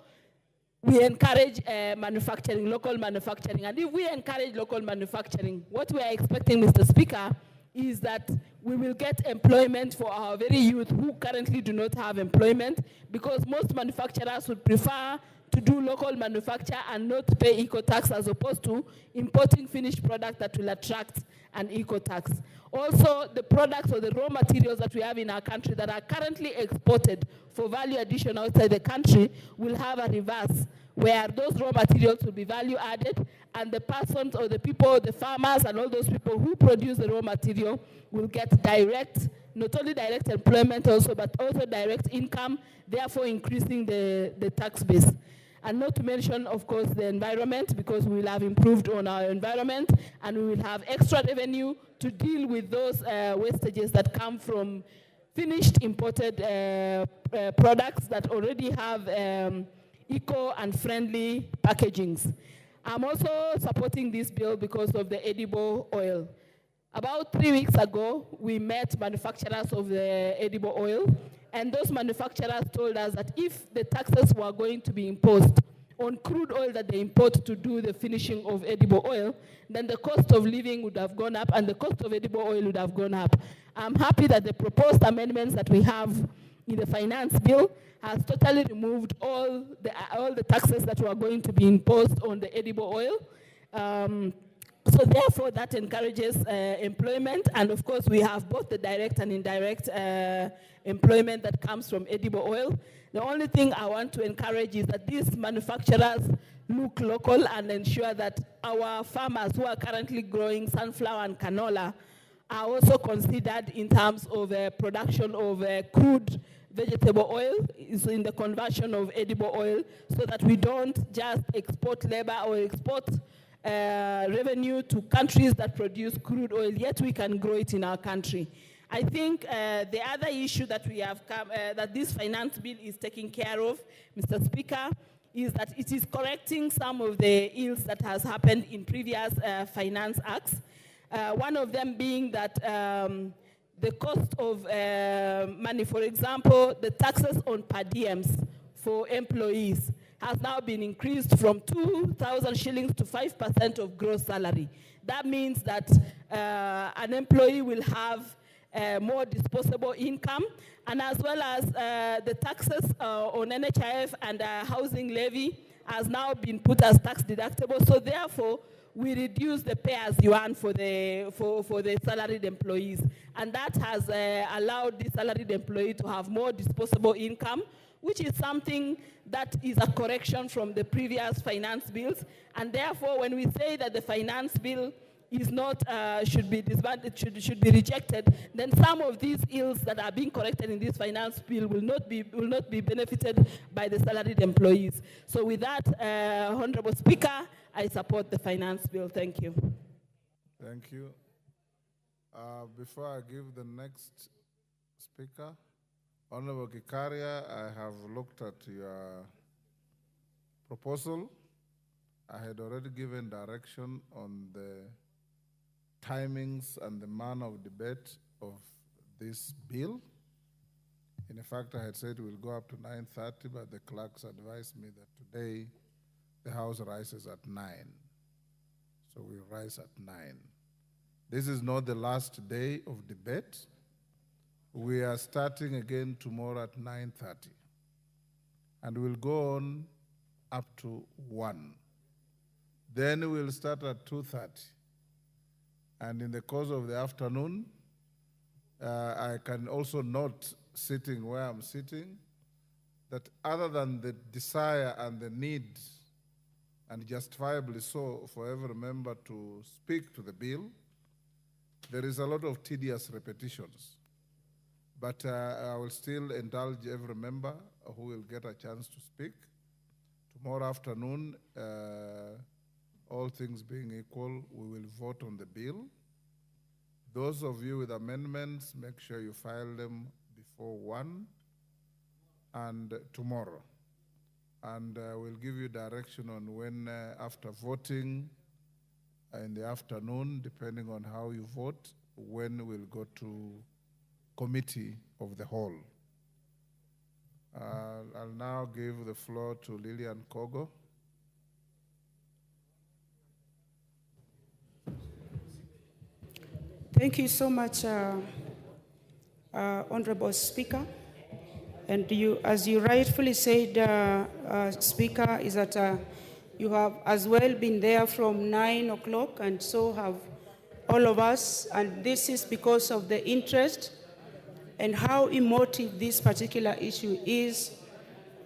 we encourage manufacturing, local manufacturing. And if we encourage local manufacturing, what we are expecting, Mr. Speaker, is that we will get employment for our very youth who currently do not have employment because most manufacturers would prefer to do local manufacture and not pay eco-tax as opposed to importing finished product that will attract an eco-tax. Also, the products or the raw materials that we have in our country that are currently exported for value addition outside the country will have a reverse, where those raw materials will be value added and the persons or the people, the farmers and all those people who produce the raw material will get direct not only direct employment also, but also direct income, therefore increasing the tax base. And not to mention, of course, the environment, because we will have improved on our environment, and we will have extra revenue to deal with those wastages that come from finished imported products that already have eco and friendly packagings. I'm also supporting this bill because of the edible oil. About 3 weeks ago, we met manufacturers of the edible oil, and those manufacturers told us that if the taxes were going to be imposed on crude oil that they import to do the finishing of edible oil, then the cost of living would have gone up and the cost of edible oil would have gone up. I'm happy that the proposed amendments that we have in the finance bill has totally removed all the taxes that were going to be imposed on the edible oil. So therefore, that encourages employment, and of course, we have both the direct and indirect employment that comes from edible oil. The only thing I want to encourage is that these manufacturers look local and ensure that our farmers who are currently growing sunflower and canola are also considered in terms of production of crude vegetable oil, is in the conversion of edible oil, so that we don't just export labor or export revenue to countries that produce crude oil, yet we can grow it in our country. I think the other issue that we have that this finance bill is taking care of, Mr. Speaker, is that it is correcting some of the ills that has happened in previous finance acts. One of them being that the cost of money, for example, the taxes on per diems for employees has now been increased from 2,000 shillings to 5% of gross salary. That means that an employee will have more disposable income, and as well as the taxes on NHIF and housing levy has now been put as tax deductible. So therefore, we reduce the pay as you earn for the salaried employees, and that has allowed the salaried employee to have more disposable income, which is something that is a correction from the previous finance bills. And therefore, when we say that the finance bill is not should be disbanded, should be rejected, then some of these ills that are being corrected in this finance bill will not be benefited by the salaried employees. So with that, Honorable Speaker, I support the finance bill. Thank you. Thank you. Before I give the next speaker, Honorable Gikaria, I have looked at your proposal. I had already given direction on the timings and the manner of debate of this bill. In fact, I had said we'll go up to 9:30, but the clerks advised me that today the House rises at 9. So we'll rise at 9. This is not the last day of debate. We are starting again tomorrow at 9:30. And we'll go on up to 1. Then we'll start at 2:30. And in the course of the afternoon, I can also note, sitting where I'm sitting, that other than the desire and the need, and justifiably so, for every member to speak to the bill, there is a lot of tedious repetitions. But I will still indulge every member who will get a chance to speak. Tomorrow afternoon, all things being equal, we will vote on the bill. Those of you with amendments, make sure you file them before 1 and tomorrow. And we'll give you direction on when, after voting in the afternoon, depending on how you vote, when we'll go to committee of the whole. I'll now give the floor to Lillian Kogo. Thank you so much, Honorable Speaker. And you, as you rightfully said, Speaker, is that you have as well been there from 9 o'clock, and so have all of us. And this is because of the interest and how emotive this particular issue is.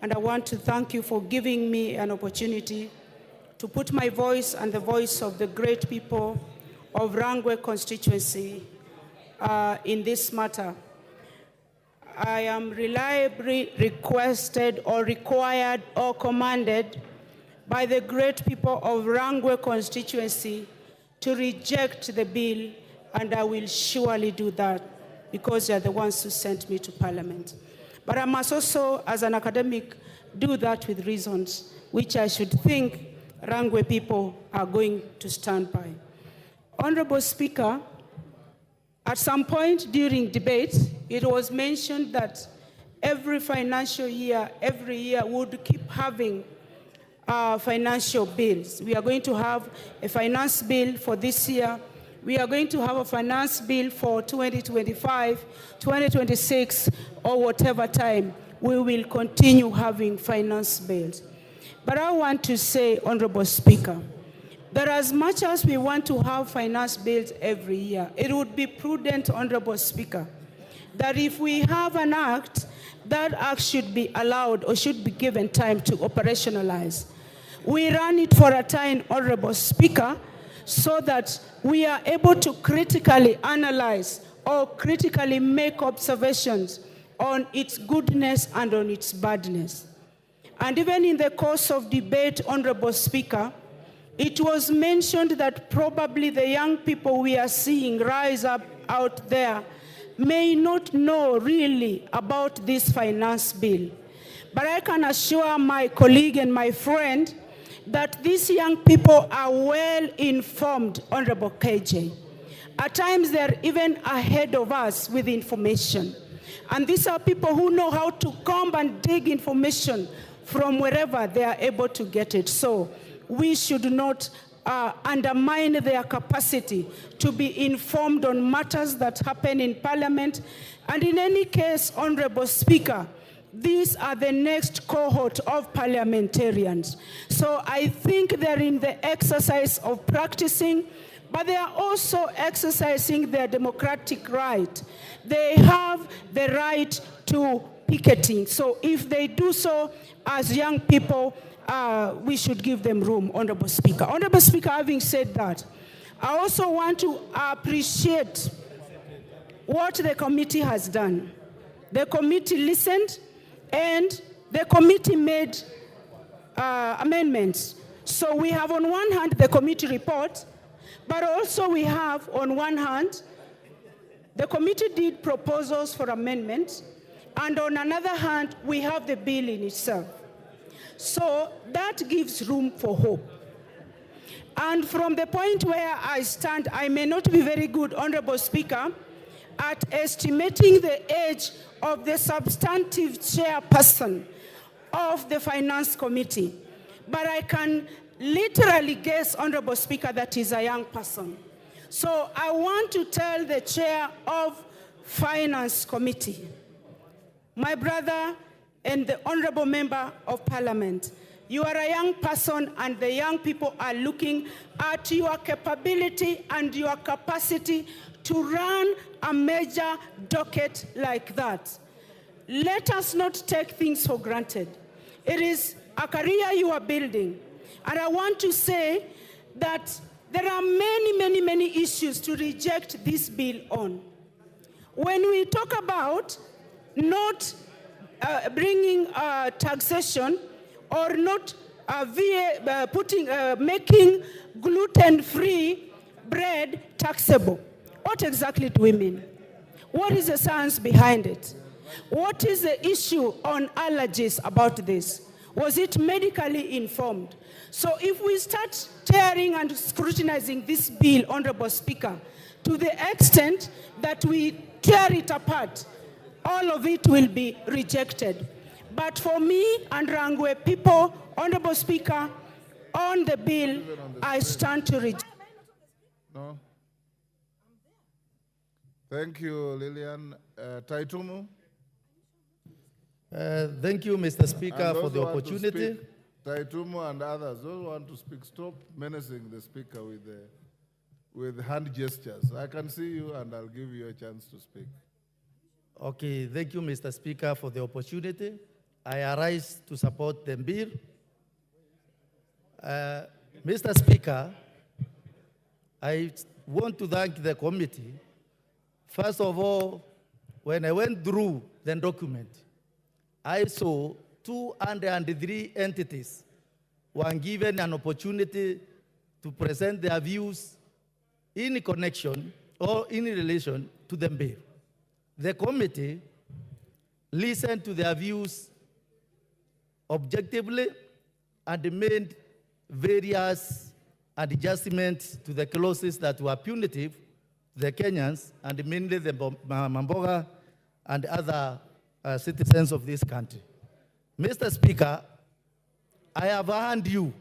And I want to thank you for giving me an opportunity to put my voice and the voice of the great people of Rangwe constituency in this matter. I am reliably requested or required or commanded by the great people of Rangwe constituency to reject the bill, and I will surely do that because they are the ones who sent me to Parliament. But I must also, as an academic, do that with reasons which I should think Rangwe people are going to stand by. Honorable Speaker, at some point during debate, it was mentioned that every financial year, every year, we would keep having financial bills. We are going to have a finance bill for this year. We are going to have a finance bill for 2025, 2026, or whatever time. We will continue having finance bills. But I want to say, Honorable Speaker, that as much as we want to have finance bills every year, it would be prudent, Honorable Speaker, that if we have an act, that act should be allowed or should be given time to operationalize. We run it for a time, Honorable Speaker, so that we are able to critically analyze or critically make observations on its goodness and on its badness. And even in the course of debate, Honorable Speaker, it was mentioned that probably the young people we are seeing rise up out there may not know really about this finance bill. But I can assure my colleague and my friend that these young people are well informed, Honorable KJ. At times they're even ahead of us with information. And these are people who know how to comb and dig information from wherever they are able to get it. So we should not undermine their capacity to be informed on matters that happen in Parliament. And in any case, Honorable Speaker, these are the next cohort of parliamentarians. So I think they're in the exercise of practicing, but they are also exercising their democratic right. They have the right to picketing. So if they do so as young people, we should give them room, Honorable Speaker. Honorable Speaker, having said that, I also want to appreciate what the committee has done. The committee listened and the committee made amendments. So we have on one hand the committee report, but also we have on one hand, the committee did proposals for amendments, and on another hand, we have the bill in itself. So that gives room for hope. And from the point where I stand, I may not be very good, Honorable Speaker, at estimating the age of the substantive chairperson of the Finance Committee. But I can literally guess, Honorable Speaker, that he's a young person. So I want to tell the chair of Finance Committee, my brother and the Honorable Member of Parliament, you are a young person and the young people are looking at your capability and your capacity to run a major docket like that. Let us not take things for granted. It is a career you are building. And I want to say that there are many issues to reject this bill on. When we talk about not bringing taxation or not making gluten-free bread taxable, what exactly do we mean? What is the science behind it? What is the issue on allergies about this? Was it medically informed? So if we start tearing and scrutinizing this bill, Honorable Speaker, to the extent that we tear it apart, all of it will be rejected. But for me and Rangwe people, Honorable Speaker, on the bill, I stand to reject. No? Thank you, Lillian. Taitumu? Thank you, Mr. Speaker, And for those the who want to opportunity. speak, Taitumu and others, those who want to speak, stop menacing the speaker with hand gestures. I can see you and I'll give you a chance to speak. Okay, thank you, Mr. Speaker, for the opportunity. I arise to support the bill. Mr. Speaker, I want to thank the committee. First of all, when I went through the document, I saw 203 entities were given an opportunity to present their views in connection or in relation to the bill. The committee listened to their views objectively and made various adjustments to the clauses that were punitive to the Kenyans and mainly the Mamboga and other citizens of this country. Mr. Speaker, I have heard you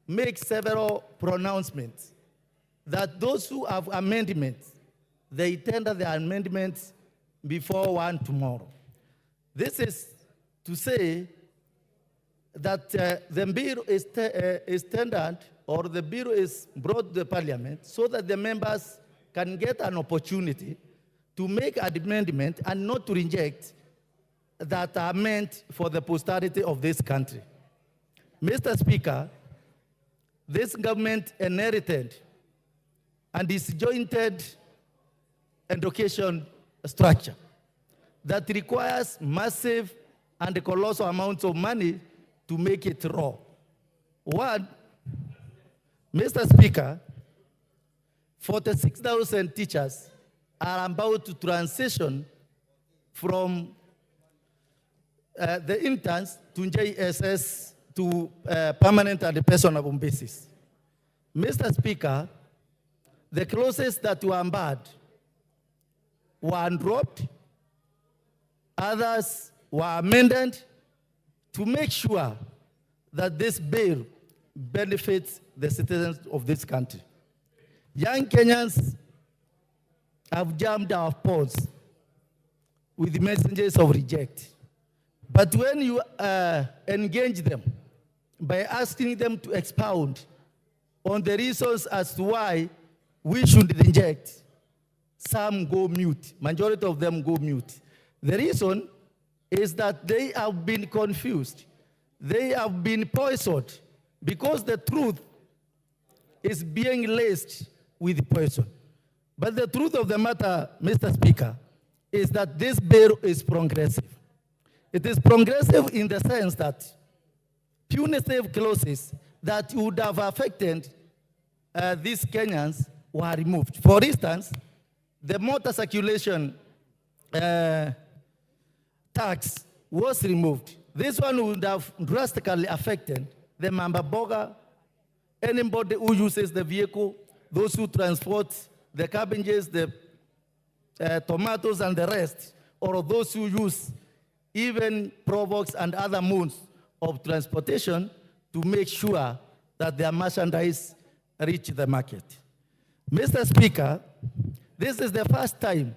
make several pronouncements that those who have amendments, they tender their amendments before 1 tomorrow. This is to say that the bill is tendered or the bill is brought to the parliament so that the members can get an opportunity to make an amendment and not to reject that are meant for the posterity of this country. Mr. Speaker, this government inherited and disjointed education structure that requires massive and colossal amounts of money to make it raw. One, Mr. Speaker, 46,000 teachers are about to transition from the interns to JSS to permanent and personal basis. Mr. Speaker, the clauses that were barred were dropped, others were amended to make sure that this bill benefits the citizens of this country. Young Kenyans have jammed our phones with messages of reject. But when you engage them by asking them to expound on the reasons as to why we should reject, some go mute. Majority of them go mute. The reason is that they have been confused. They have been poisoned because the truth is being laced with poison. But the truth of the matter, Mr. Speaker, is that this bill is progressive. It is progressive in the sense that punitive clauses that would have affected these Kenyans were removed. For instance, the motor circulation tax was removed. This one would have drastically affected the Mamboga, anybody who uses the vehicle, those who transport the cabbages, the tomatoes and the rest, or those who use even provox and other modes of transportation to make sure that their merchandise reach the market. Mr. Speaker, this is the first time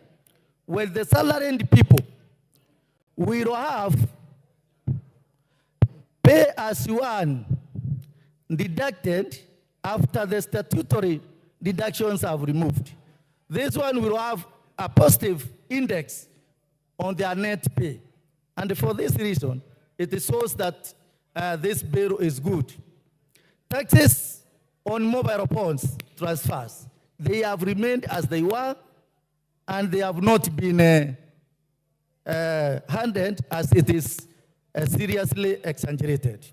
when the salaried people will have pay as you earn deducted after the statutory deductions are removed. This one will have a positive index on their net pay. And for this reason, it shows that this bill is good. Taxes on mobile phones transfers, they have remained as they were, and they have not been handled as it is seriously exaggerated.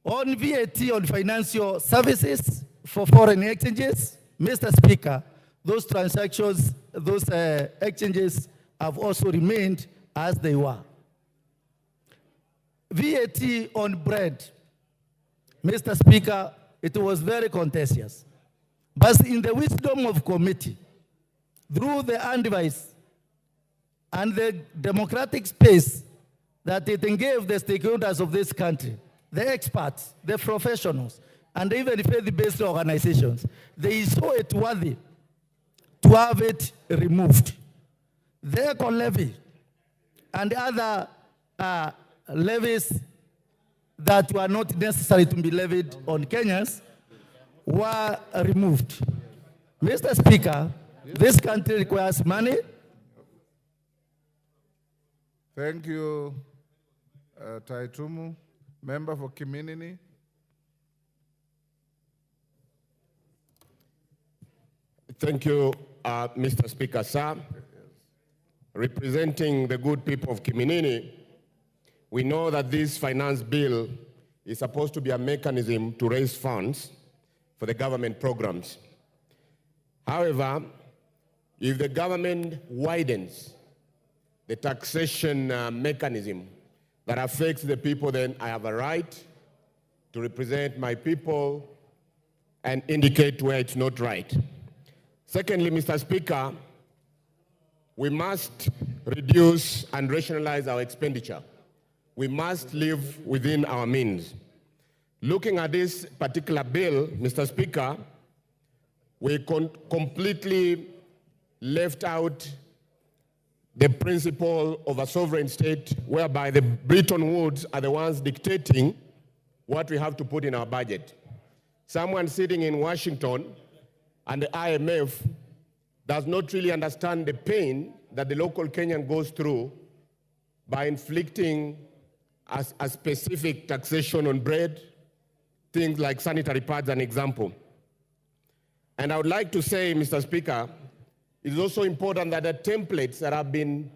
On VAT on financial services for foreign exchanges, Mr. Speaker, those transactions, those exchanges have also remained as they were. VAT on bread, Mr. Speaker, it was very contentious. But in the wisdom of committee, through the advice and the democratic space that it gave the stakeholders of this country, the experts, the professionals, and even faith-based organizations, they saw it worthy to have it removed. The eco levy and other levies that were not necessary to be levied on Kenyans were removed. Mr. Speaker, this country requires money. Thank you, Taitumu. Member for Kiminini. Thank you, Mr. Speaker, sir. representing the good people of Kiminini, we know that this finance bill is supposed to be a mechanism to raise funds for the government programs. However, if the government widens the taxation mechanism that affects the people, then I have a right to represent my people and indicate where it's not right. Secondly, Mr. Speaker, we must reduce and rationalize our expenditure. We must live within our means. Looking at this particular bill, Mr. Speaker, we completely left out the principle of a sovereign state whereby the Bretton Woods are the ones dictating what we have to put in our budget. Someone sitting in Washington and the IMF does not really understand the pain that the local Kenyan goes through by inflicting a specific taxation on bread, things like sanitary pads, an example. And I would like to say, Mr. Speaker, it is also important that the templates that have been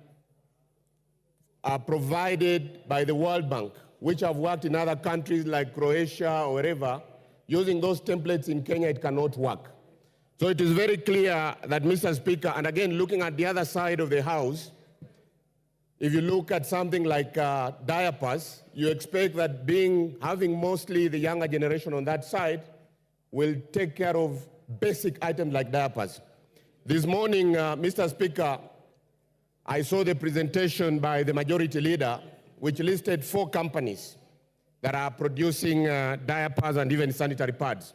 provided by the World Bank, which have worked in other countries like Croatia or wherever, using those templates in Kenya, it cannot work. So it is very clear that, Mr. Speaker, and again, looking at the other side of the House, if you look at something like diapers, you expect that having mostly the younger generation on that side will take care of basic items like diapers. This morning, Mr. Speaker, I saw the presentation by the majority leader, which listed 4 companies that are producing diapers and even sanitary pads.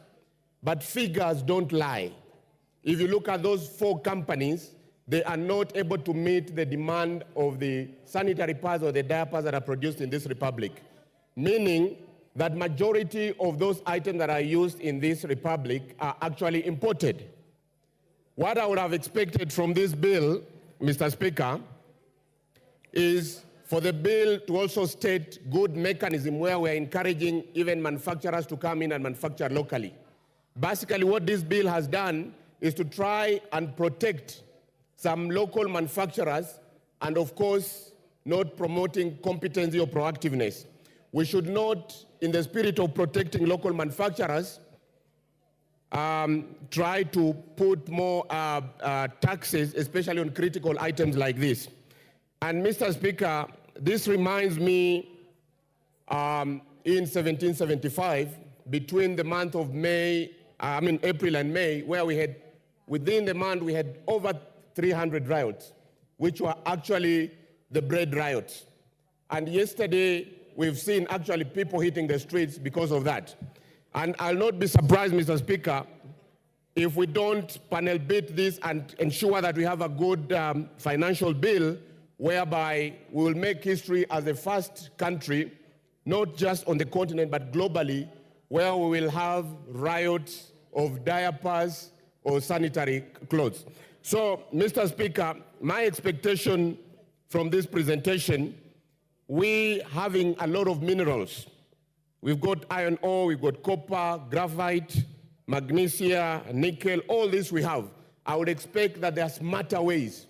But figures don't lie. If you look at those 4 companies, they are not able to meet the demand of the sanitary pads or the diapers that are produced in this republic, meaning that majority of those items that are used in this republic are actually imported. What I would have expected from this bill, Mr. Speaker, is for the bill to also state good mechanism where we're encouraging even manufacturers to come in and manufacture locally. Basically, what this bill has done is to try and protect some local manufacturers and, of course, not promoting competency or proactiveness. We should not, in the spirit of protecting local manufacturers, try to put more taxes, especially on critical items like this. And Mr. Speaker, this reminds me in 1775, between the month of April and May, where we had, within the month, we had over 300 riots, which were actually the bread riots. And yesterday, we've seen actually people hitting the streets because of that. And I'll not be surprised, Mr. Speaker, if we don't panel beat this and ensure that we have a good financial bill whereby we will make history as the first country, not just on the continent, but globally, where we will have riots of diapers or sanitary clothes. So, Mr. Speaker, my expectation from this presentation, we having a lot of minerals. We've got iron ore, we've got copper, graphite, magnesia, nickel, all this we have. I would expect that there are smarter ways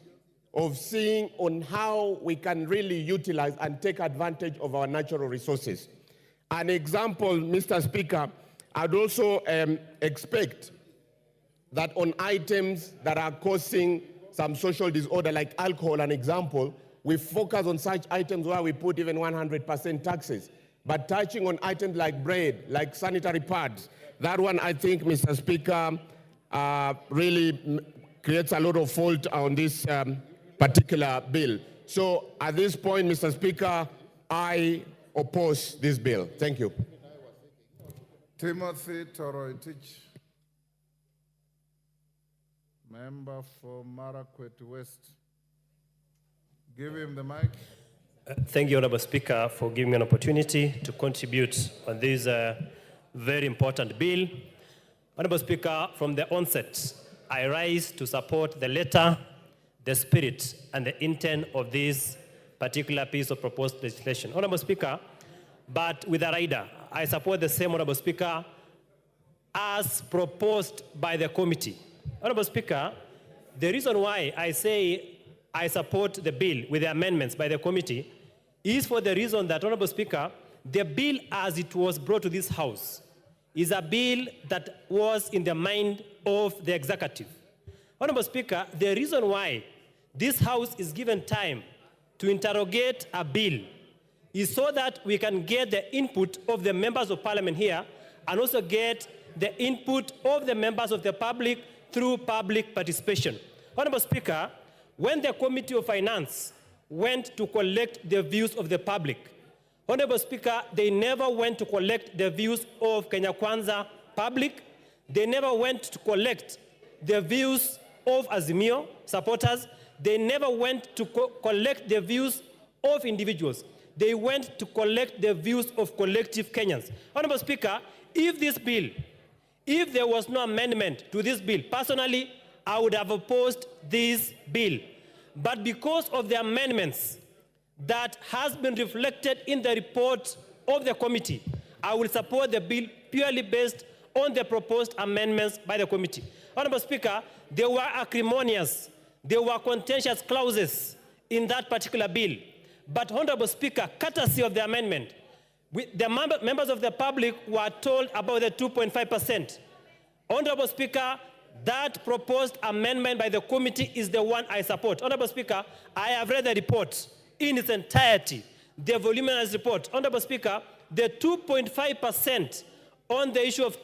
of seeing on how we can really utilize and take advantage of our natural resources. An example, Mr. Speaker, I'd also expect that on items that are causing some social disorder like alcohol, an example, we focus on such items where we put even 100% taxes. But touching on items like bread, like sanitary pads, that one I think, Mr. Speaker, really creates a lot of fault on this particular bill. So at this point, Mr. Speaker, I oppose this bill. Thank you. Timothy Toroitich, member for Marakwet West. Give him the mic. Thank you, Honorable Speaker, for giving me an opportunity to contribute on this very important bill. Honorable Speaker, from the onset, I rise to support the letter, the spirit, and the intent of this particular piece of proposed legislation. Honorable Speaker, but with a rider, I support the same, Honorable Speaker, as proposed by the committee. Honorable Speaker, the reason why I say I support the bill with the amendments by the committee is for the reason that, Honorable Speaker, the bill as it was brought to this House is a bill that was in the mind of the executive. Honorable Speaker, the reason why this House is given time to interrogate a bill is so that we can get the input of the members of parliament here and also get the input of the members of the public through public participation. Honorable Speaker, when the Committee of Finance went to collect the views of the public, Honorable Speaker, they never went to collect the views of Kenya Kwanza public. They never went to collect the views of Azimio supporters. They never went to collect the views of individuals. They went to collect the views of collective Kenyans. Honorable Speaker, if this bill, if there was no amendment to this bill, personally, I would have opposed this bill. But because of the amendments that has been reflected in the report of the committee, I will support the bill purely based on the proposed amendments by the committee. Honorable Speaker, there were acrimonious, there were contentious clauses in that particular bill. But Honorable Speaker, courtesy of the amendment, the members of the public were told about the 2.5%. Honorable Speaker, that proposed amendment by the committee is the one I support. Honorable Speaker, I have read the report in its entirety, the voluminous report. Honorable Speaker, the 2.5% on the issue of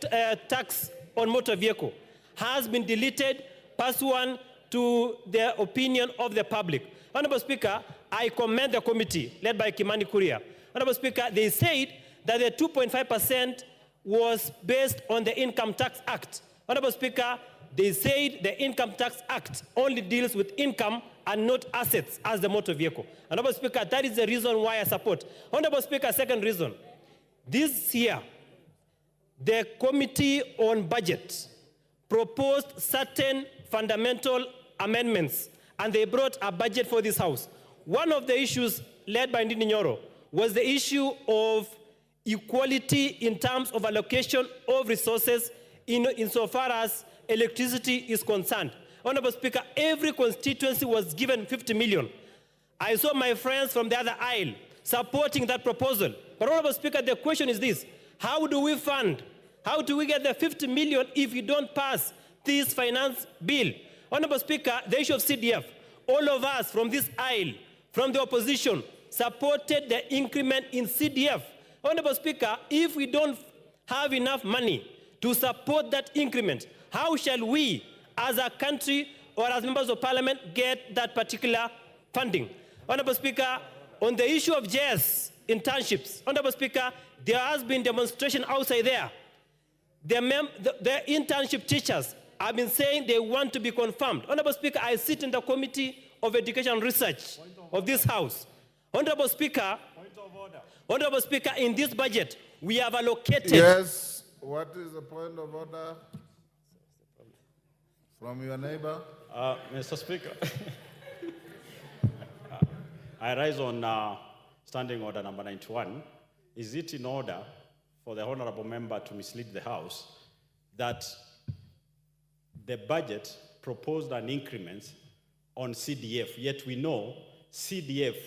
tax on motor vehicle has been deleted pursuant to the opinion of the public. Honorable Speaker, I commend the committee led by Kimani Kuria. Honorable Speaker, they said that the 2.5% was based on the Income Tax Act. Honorable Speaker, they said the Income Tax Act only deals with income and not assets as the motor vehicle. Honorable Speaker, that is the reason why I support. Honorable Speaker, second reason. This year, the Committee on Budget proposed certain fundamental amendments, and they brought a budget for this House. One of the issues led by Ndindi Nyoro was the issue of equality in terms of allocation of resources insofar as electricity is concerned. Honorable Speaker, every constituency was given 50 million. I saw my friends from the other aisle supporting that proposal. But Honorable Speaker, the question is this: how do we fund? How do we get the 50 million if you don't pass this finance bill? Honorable Speaker, the issue of CDF, all of us from this aisle, from the opposition, supported the increment in CDF. Honorable Speaker, if we don't have enough money to support that increment, how shall we, as a country or as members of parliament, get that particular funding? Honorable Speaker, on the issue of JS internships, Honorable Speaker, there has been demonstration outside there. The internship teachers have been saying they want to be confirmed. Honorable Speaker, I sit in the Committee of Education and Research of this House. Honorable Speaker, Honorable Speaker, in this budget, we have allocated... Yes, what is the point of order from your neighbor? Mr. Speaker, I rise on standing order number 91. Is it in order for the honorable member to mislead the House that the budget proposed an increment on CDF, yet we know CDF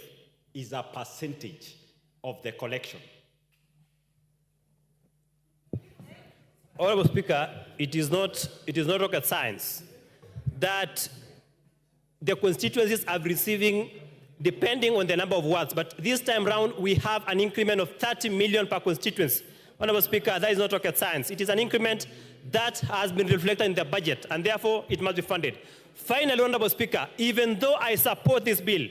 is a percentage of the collection? Honorable Speaker, it is not rocket science that the constituencies are receiving depending on the number of wards, but this time round we have an increment of 30 million per constituency. Honorable Speaker, that is not rocket science. It is an increment that has been reflected in the budget, and therefore it must be funded. Finally, Honorable Speaker, even though I support this bill,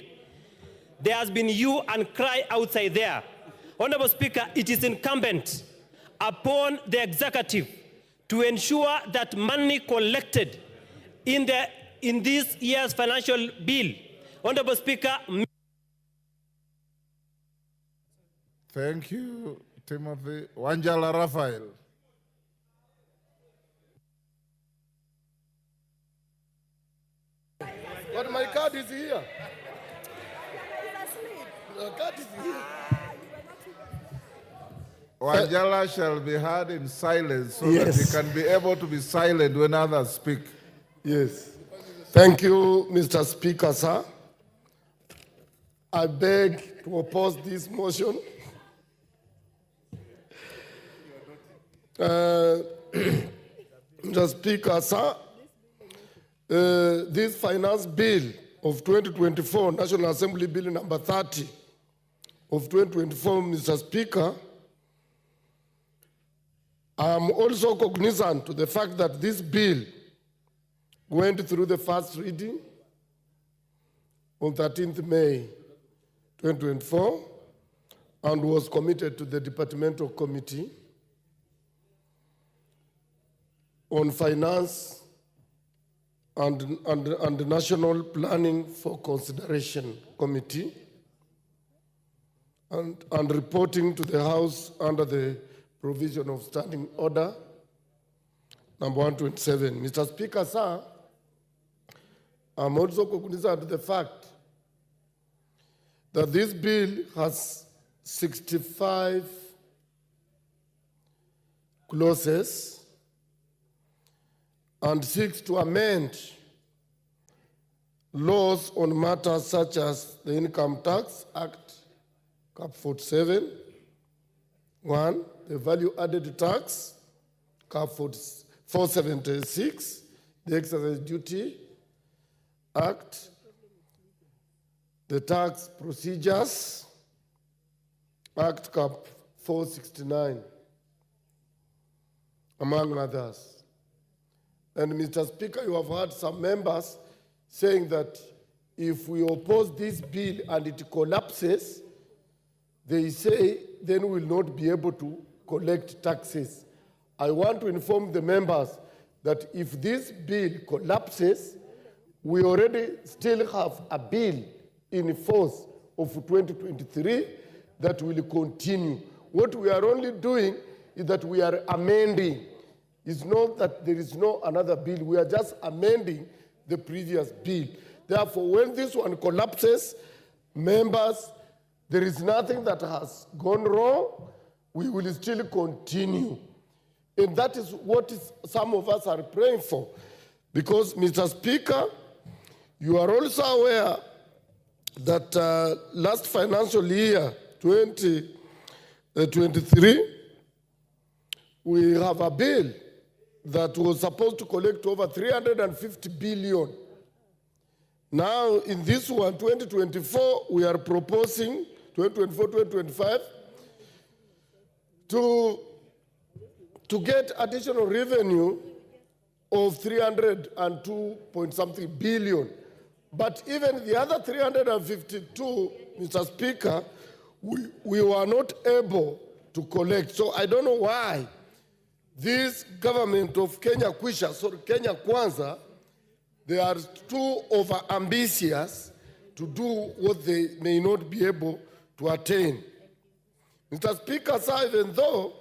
there has been hue and cry outside there. Honorable Speaker, it is incumbent upon the executive to ensure that money collected in this year's financial bill, Honorable Speaker. Thank you, Timothy. Wanjala Raphael. But my card is here. The card is here. Wanjala shall be heard in silence so Yes. that he can be able to be silent when others speak. Yes. Thank you, Mr. Speaker, sir. I beg to oppose this motion. Mr. Speaker, sir, this finance bill of 2024, National Assembly Bill number 30 of 2024, Mr. Speaker, I am also cognizant to the fact that this bill went through the first reading on 13th May 2024 and was committed to the Departmental Committee on Finance and National Planning for Consideration Committee and reporting to the House under the provision of Standing Order number 127. Mr. Speaker, sir, I'm also cognizant of the fact that this bill has 65 clauses and seeks to amend laws on matters such as the Income Tax Act, Cap 47, 1, the Value Added Tax, Cap 476, the Excise Duty Act, the Tax Procedures Act, Cap 469, among others. And Mr. Speaker, you have heard some members saying that if we oppose this bill and it collapses, they say then we will not be able to collect taxes. I want to inform the members that if this bill collapses, we already still have a bill in force of 2023 that will continue. What we are only doing is that we are amending. It's not that there is no another bill. We are just amending the previous bill. Therefore, when this one collapses, members, there is nothing that has gone wrong. We will still continue. And that is what some of us are praying for. Because, Mr. Speaker, you are also aware that last financial year, 2023, we have a bill that was supposed to collect over 350 billion. Now, in this one, 2024, we are proposing, 2024-2025, to get additional revenue of 302 point something billion. But even the other 352, Mr. Speaker, we were not able to collect. So I don't know why this government of Kenya Kwisha, sorry, Kenya Kwanza, they are too over-ambitious to do what they may not be able to attain. Mr. Speaker, sir, even though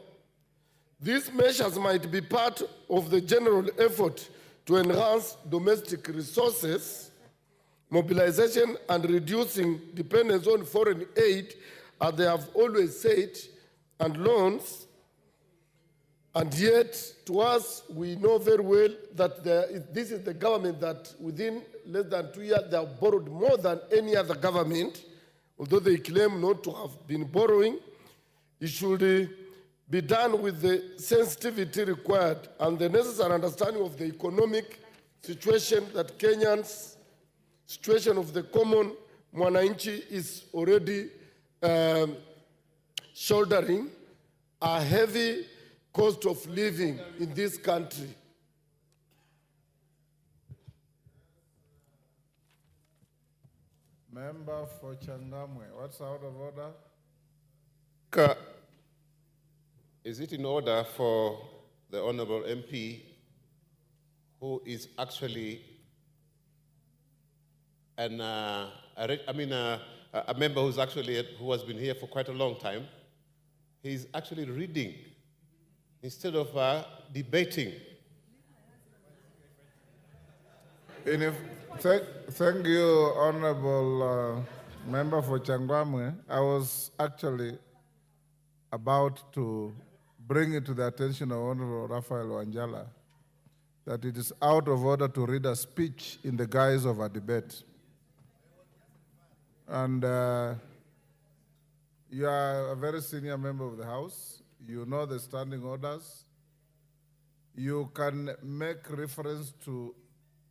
these measures might be part of the general effort to enhance domestic resources, mobilization, and reducing dependence on foreign aid, as they have always said, and loans, and yet, to us, we know very well that this is the government that within less than 2 years, they have borrowed more than any other government, although they claim not to have been borrowing. It should be done with the sensitivity required and the necessary understanding of the economic situation that Kenyans, situation of the common mwananchi is already shouldering a heavy cost of living in this country. Member for Changamwe, what's out of order? Is it in order for the Honorable MP, who is actually a member who has been here for quite a long time, he's actually reading instead of debating. Thank you, Honorable Member for Changamwe. I was actually about to bring it to the attention of Honorable Raphael Wanjala that it is out of order to read a speech in the guise of a debate. And you are a very senior member of the House. You know the standing orders. You can make reference to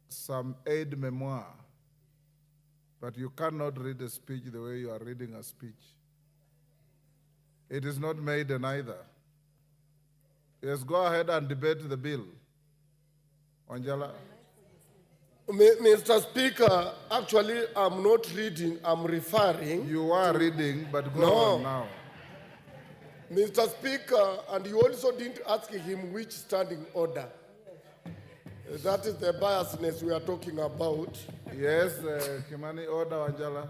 some aid memoir, but you cannot read a speech the way you are reading a speech. It is not maiden either. Yes, go ahead and debate the bill. Wanjala. Mr. Speaker, actually, I'm not reading, I'm referring. You are reading, but go on now. Mr. Speaker, and you also didn't ask him which standing order. That is the biasness we are talking about. Yes, Kimani, order, Wanjala.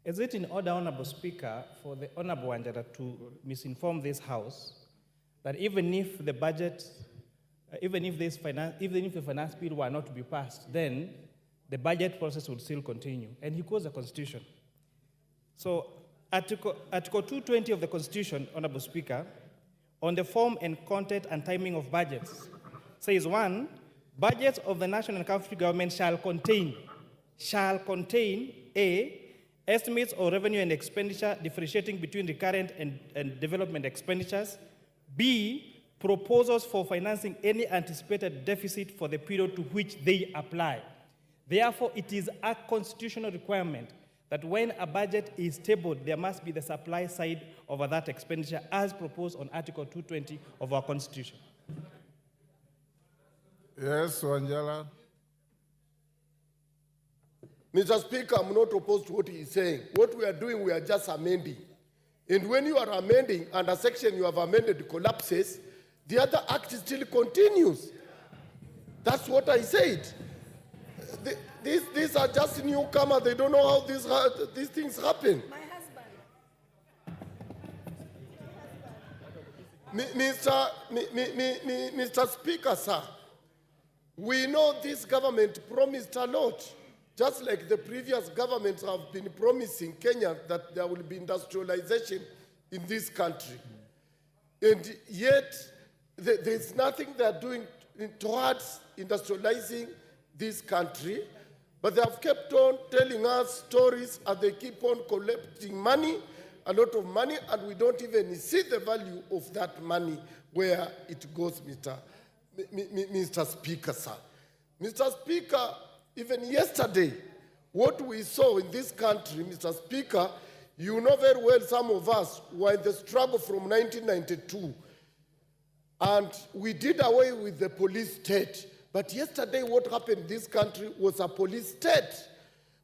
Is it in order, Honorable Speaker, for the Honorable Wanjala to misinform this House that even if the budget, even if the finance bill were not to be passed, then the budget process would still continue? And he quotes the Constitution. So Article 220 of the Constitution, Honorable Speaker, on the form and content and timing of budgets, says 1, budgets of the national and county government shall contain A, estimates of revenue and expenditure differentiating between recurrent and development expenditures, B, proposals for financing any anticipated deficit for the period to which they apply. Therefore, it is a constitutional requirement that when a budget is tabled, there must be the supply side of that expenditure as proposed on Article 220 of our Constitution. Yes, Wanjala. Mr. Speaker, I'm not opposed to what he is saying. What we are doing, we are just amending. And when you are amending and a section you have amended collapses, the other act still continues. That's what I said. These are just newcomers. They don't know how these things happen. Mr. Speaker, sir, we know this government promised a lot, just like the previous governments have been promising Kenya that there will be industrialization in this country. And yet, there's nothing they're doing towards industrializing this country, but they have kept on telling us stories and they keep on collecting money, a lot of money, and we don't even see the value of that money where it goes, Mr. Speaker, sir. Mr. Speaker, even yesterday, what we saw in this country, Mr. Speaker, you know very well some of us were in the struggle from 1992, and we did away with the police state. But yesterday, what happened in this country was a police state,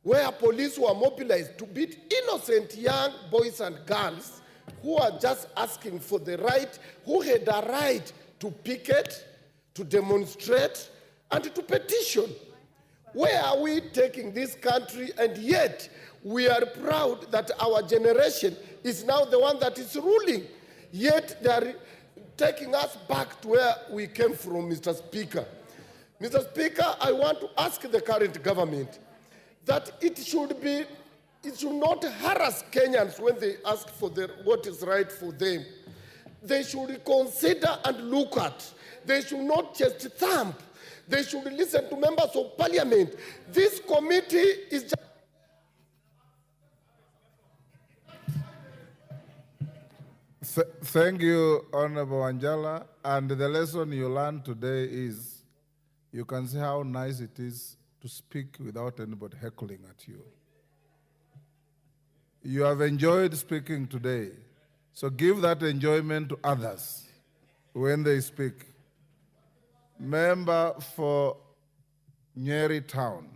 where police were mobilized to beat innocent young boys and girls who are just asking for the right, who had a right to picket, to demonstrate, and to petition. Where are we taking this country? And yet, we are proud that our generation is now the one that is ruling. Yet, they are taking us back to where we came from, Mr. Speaker. Mr. Speaker, I want to ask the current government that it should not harass Kenyans when they ask for what is right for them. They should consider and look at. They should not just thump. They should listen to members of parliament. This committee is just... Thank you, Honorable Wanjala. And the lesson you learned today is you can see how nice it is to speak without anybody heckling at you. You have enjoyed speaking today, so give that enjoyment to others when they speak. Member for Nyeri Town.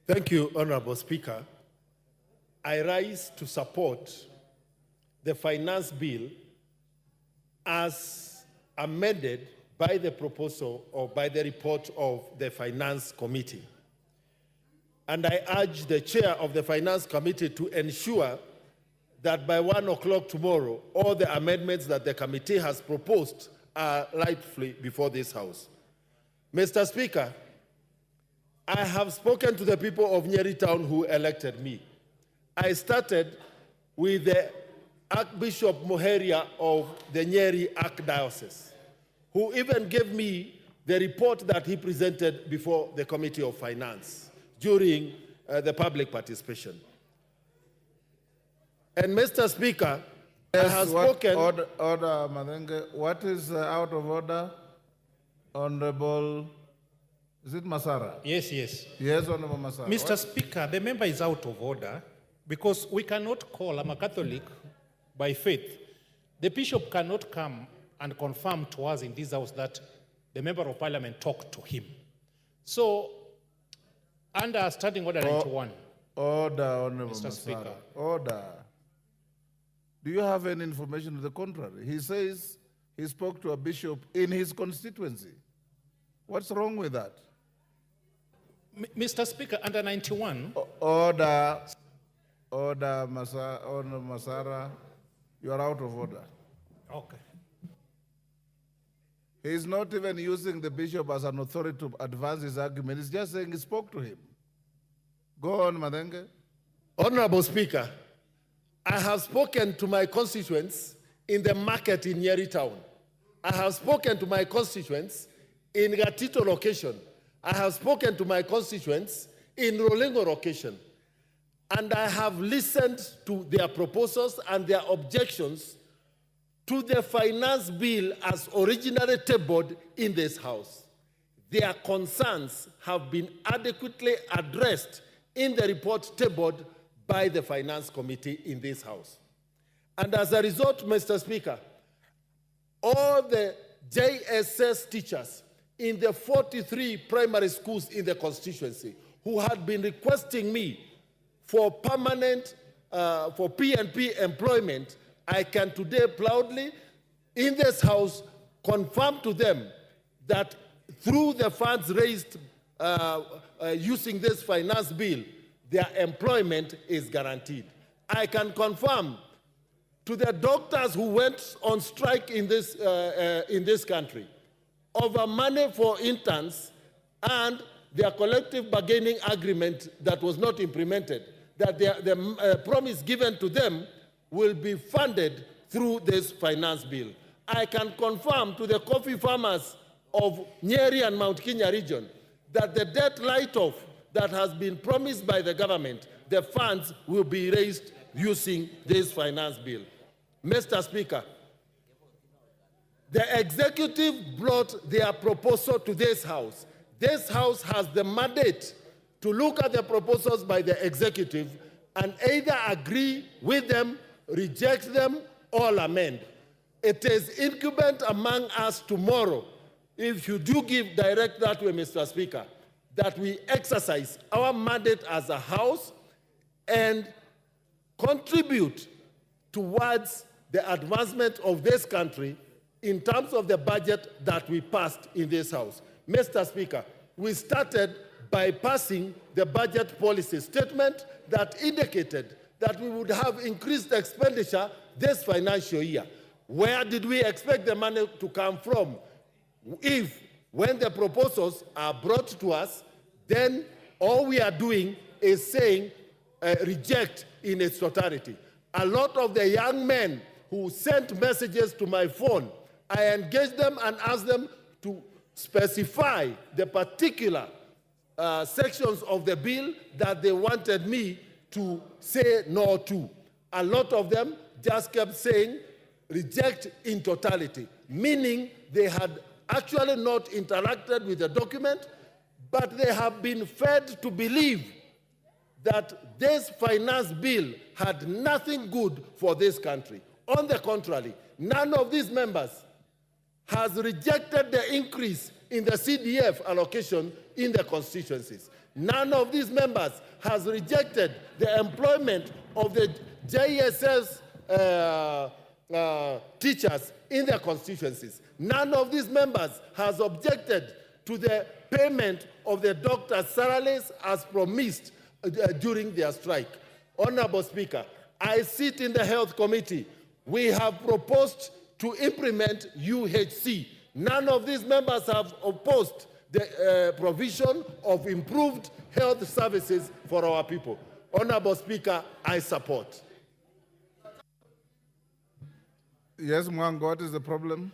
Thank you, Honorable Speaker. I rise to support the finance bill as amended by the proposal or by the report of the Finance Committee. And I urge the chair of the Finance Committee to ensure that by 1 o'clock tomorrow, all the amendments that the committee has proposed are rightfully before this House. Mr. Speaker, I have spoken to the people of Nyeri Town who elected me. I started with the Archbishop Moheria of the Nyeri Archdiocese, who even gave me the report that he presented before the Committee of Finance during the public participation. And Mr. Speaker, I have spoken. Order, Madenge. What is out of order? Honorable, is it Masara? Yes, yes. Yes, Honorable Masara. Mr. Speaker, the member is out of order because we cannot call, I'm a Catholic by faith. The bishop cannot come and confirm to us in this house that the member of parliament talked to him. So, under Standing Order 91. Order, Honorable Mr. Masara. Speaker. Order. Do you have any information to the contrary? He says he spoke to a bishop in his constituency. What's wrong with that? Mr. Speaker, under 91. Order, Honorable Masara, you are out of order. Okay. He's not even using the bishop as an authority to advance his argument. He's just saying he spoke to him. Go on, Madenge. Honorable Speaker, I have spoken to my constituents in the market in Nyeri Town. I have spoken to my constituents in Gatito location. I have spoken to my constituents in Rolingo location. And I have listened to their proposals and their objections to the finance bill as originally tabled in this House. Their concerns have been adequately addressed in the report tabled by the Finance Committee in this House. And as a result, Mr. Speaker, all the JSS teachers in the 43 primary schools in the constituency who had been requesting me for permanent, for PNP employment, I can today proudly, in this House, confirm to them that through the funds raised using this finance bill, their employment is guaranteed. I can confirm to the doctors who went on strike in this country over money for interns and their collective bargaining agreement that was not implemented, that the promise given to them will be funded through this finance bill. I can confirm to the coffee farmers of Nyeri and Mount Kenya region that the debt write-off that has been promised by the government, the funds will be raised using this finance bill. Mr. Speaker, the executive brought their proposal to this House. This House has the mandate to look at the proposals by the executive and either agree with them, reject them, or amend. It is incumbent among us tomorrow, if you do give direct that way, Mr. Speaker, that we exercise our mandate as a House and contribute towards the advancement of this country in terms of the budget that we passed in this House. Mr. Speaker, we started by passing the budget policy statement that indicated that we would have increased expenditure this financial year. Where did we expect the money to come from? If, when the proposals are brought to us, then all we are doing is saying reject in its totality. A lot of the young men who sent messages to my phone, I engaged them and asked them to specify the particular sections of the bill that they wanted me to say no to. A lot of them just kept saying reject in totality, meaning they had actually not interacted with the document, but they have been fed to believe that this finance bill had nothing good for this country. On the contrary, none of these members has rejected the increase in the CDF allocation in the constituencies. None of these members has rejected the employment of the JSS teachers in their constituencies. None of these members has objected to the payment of the doctors' salaries as promised during their strike. Honorable Speaker, I sit in the Health Committee. We have proposed to implement UHC. None of these members have opposed the provision of improved health services for our people. Honorable Speaker, I support. Yes, Mwango, what is the problem?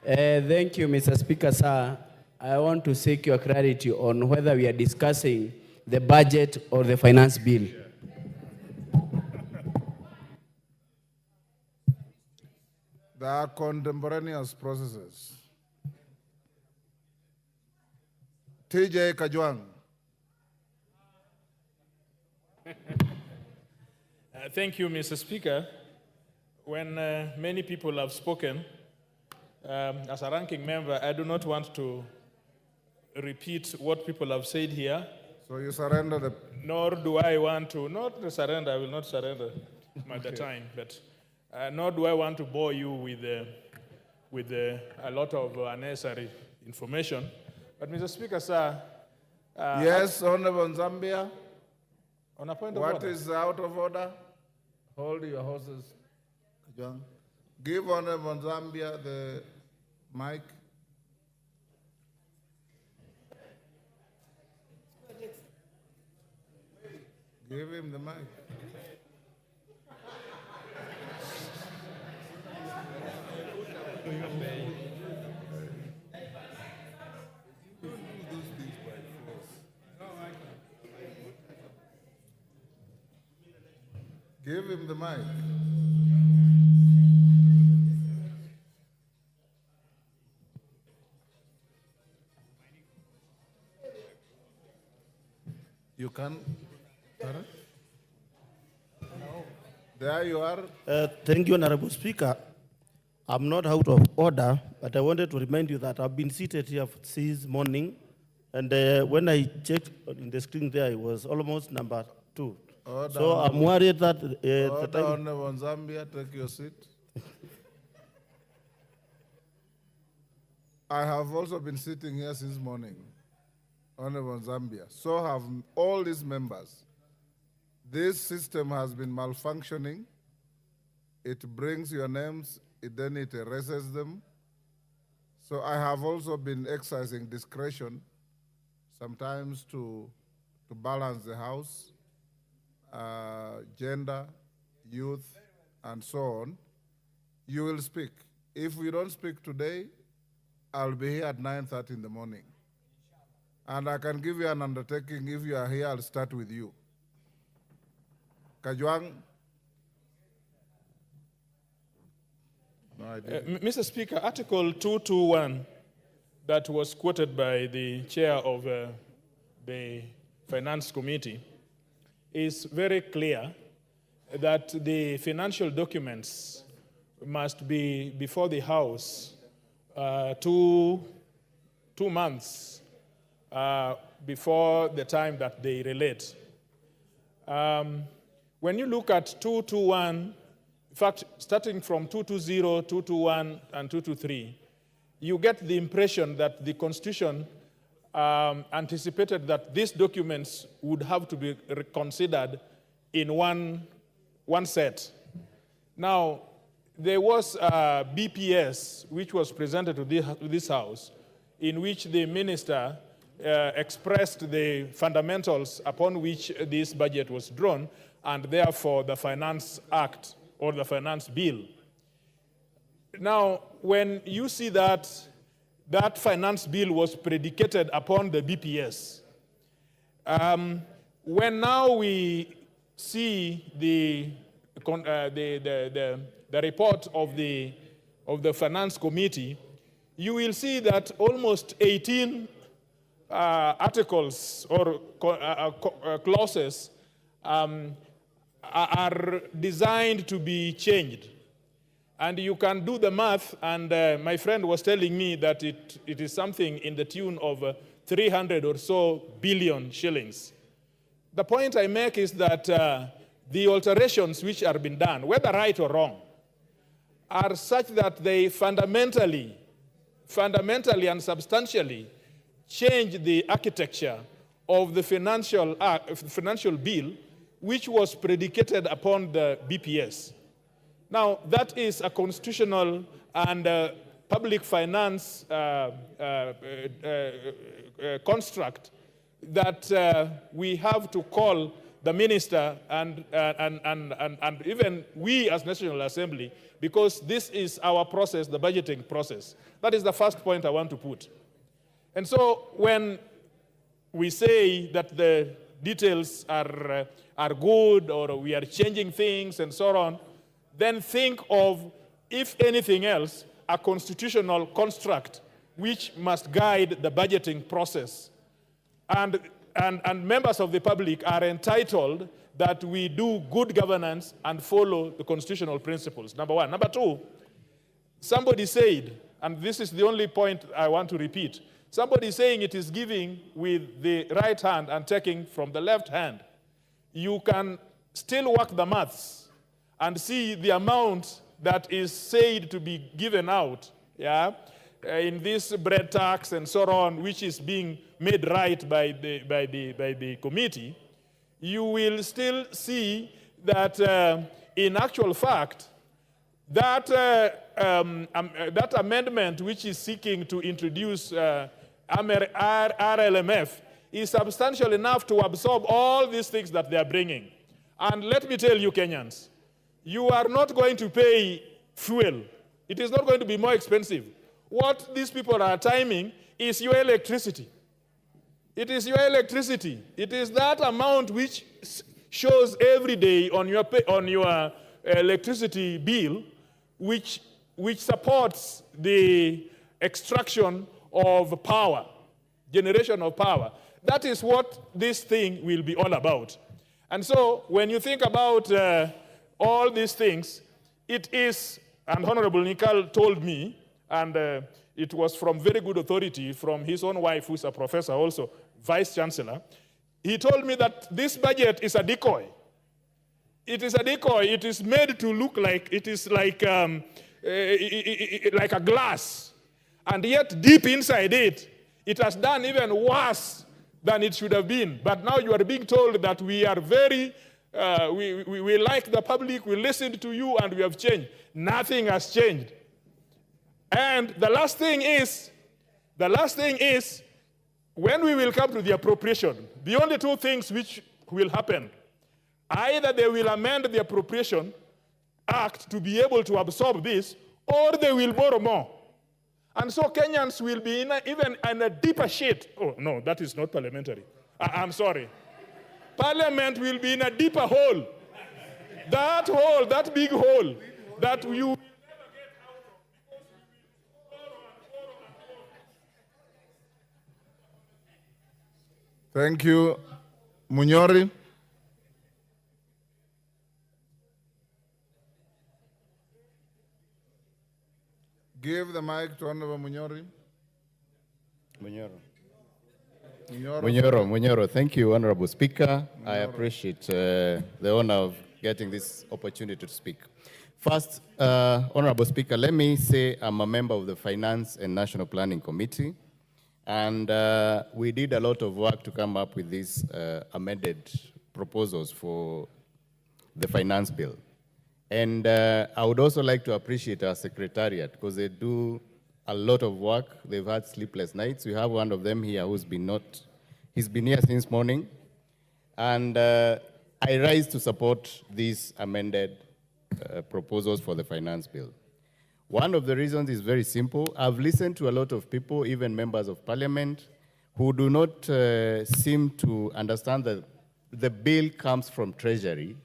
Thank you, Mr. Speaker, sir. I want to seek your clarity on whether we are discussing the budget or the finance bill. There are contemporaneous processes. TJ Kajwang. Thank you, Mr. Speaker. When many people have spoken, as a ranking member, I do not want to repeat what people have said here. So you surrender the... Nor do I want to, not surrender, I will not surrender at the time, but nor do I want to bore you with a lot of unnecessary information. But Mr. Speaker, sir... yes, Honorable Zambia. On a point of What order. is out of order? Hold your horses, Kajwang. Give Honorable Zambia the mic. Give him the mic. Give him the mic. You can. There you are. Thank you, Honorable Speaker. I'm not out of order, but I wanted to remind you that I've been seated here since morning, and when I checked in the screen there, it was almost number 2. Order, So I'm worried that the Order, time... Honorable Zambia, take your seat. I have also been sitting here since morning, Honorable Zambia. So have all these members. This system has been malfunctioning. It brings your names, then it erases them. So I have also been exercising discretion, sometimes to balance the House, gender, youth, and so on. You will speak. If we don't speak today, I'll be here at 9:30 in the morning. And I can give you an undertaking. If you are here, I'll start with you. Kajwang? No, I didn't. Mr. Speaker, Article 221 that was quoted by the chair of the Finance Committee is very clear that the financial documents must be before the House 2 months before the time that they relate. When you look at 221, in fact, starting from 220, 221, and 223, you get the impression that the Constitution anticipated that these documents would have to be considered in one set. Now, there was a BPS which was presented to this House, in which the minister expressed the fundamentals upon which this budget was drawn, and therefore the Finance Act or the Finance Bill. Now, when you see that Finance Bill was predicated upon the BPS, when now we see the report of the Finance Committee, you will see that almost 18 articles or clauses are designed to be changed. And you can do the math, and my friend was telling me that it is something in the tune of 300 or so billion shillings. The point I make is that the alterations which are being done, whether right or wrong, are such that they fundamentally and substantially change the architecture of the financial bill, which was predicated upon the BPS. Now, that is a constitutional and public finance construct that we have to call the minister and even we as National Assembly, because this is our process, the budgeting process. That is the first point I want to put. And so when we say that the details are good or we are changing things and so on, then think of, if anything else, a constitutional construct which must guide the budgeting process. And members of the public are entitled that we do good governance and follow the constitutional principles, number one. Number two, somebody said, and this is the only point I want to repeat, somebody saying it is giving with the right hand and taking from the left hand. You can still work the maths and see the amount that is said to be given out, in this bread tax and so on, which is being made right by the committee. You will still see that in actual fact, that amendment which is seeking to introduce RLMF is substantial enough to absorb all these things that they are bringing. And let me tell you, Kenyans, you are not going to pay fuel. It is not going to be more expensive. What these people are timing is your electricity. It is your electricity. It is that amount which shows every day on your electricity bill, which supports the extraction of power, generation of power. That is what this thing will be all about. And so when you think about all these things, it is, and Honorable Nikal told me, and it was from very good authority from his own wife, who's a professor also, Vice Chancellor. He told me that this budget is a decoy. It is a decoy. It is made to look like it is like a glass. And yet deep inside it, it has done even worse than it should have been. But now you are being told that we are very, we like the public, we listened to you, and we have changed. Nothing has changed. And the last thing is, when we will come to the appropriation, the only two things which will happen, either they will amend the Appropriation Act to be able to absorb this, or they will borrow more. And so Kenyans will be even in a deeper shit. Oh, no, that is not parliamentary. I'm sorry. Parliament will be in a deeper hole. That hole, that big hole, that you will never get out of, because we will borrow and borrow and borrow. Thank you. Munyori. Give the mic to Honorable Munyori. Munyoro. Thank you, Honorable Speaker. I appreciate the honor of getting this opportunity to speak. First, Honorable Speaker, let me say I'm a member of the Finance and National Planning Committee, and we did a lot of work to come up with these amended proposals for the finance bill. And I would also like to appreciate our secretariat, because they do a lot of work. They've had sleepless nights. We have one of them here he's been here since morning. And I rise to support these amended proposals for the finance bill. One of the reasons is very simple. I've listened to a lot of people, even members of parliament, who do not seem to understand that the bill comes from Treasury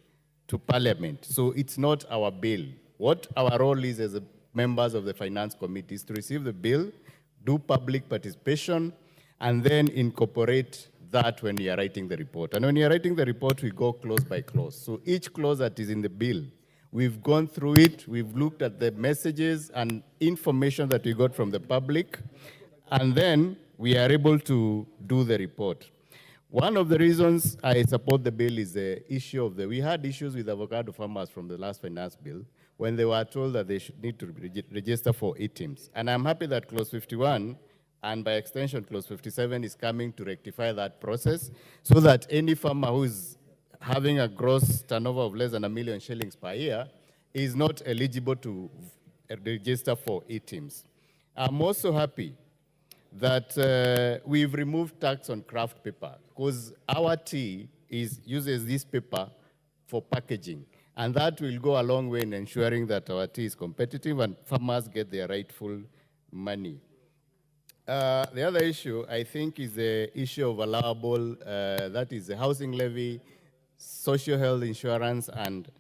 to Parliament. So it's not our bill. What our role is as members of the Finance Committee is to receive the bill, do public participation, and then incorporate that when we are writing the report. And when we are writing the report, we go clause by clause. So each clause that is in the bill, we've gone through it, we've looked at the messages and information that we got from the public, and then we are able to do the report. One of the reasons I support the bill is the issue of we had issues with avocado farmers from the last finance bill when they were told that they should need to register for ETIMS. And I'm happy that clause 51, and by extension clause 57, is coming to rectify that process so that any farmer who is having a gross turnover of less than $1 million shillings per year is not eligible to register for ETIMS. I'm also happy that we've removed tax on craft paper, because our tea uses this paper for packaging. And that will go a long way in ensuring that our tea is competitive and farmers get their rightful money. The other issue, I think, is the issue of allowable, that is the housing levy, social health insurance, and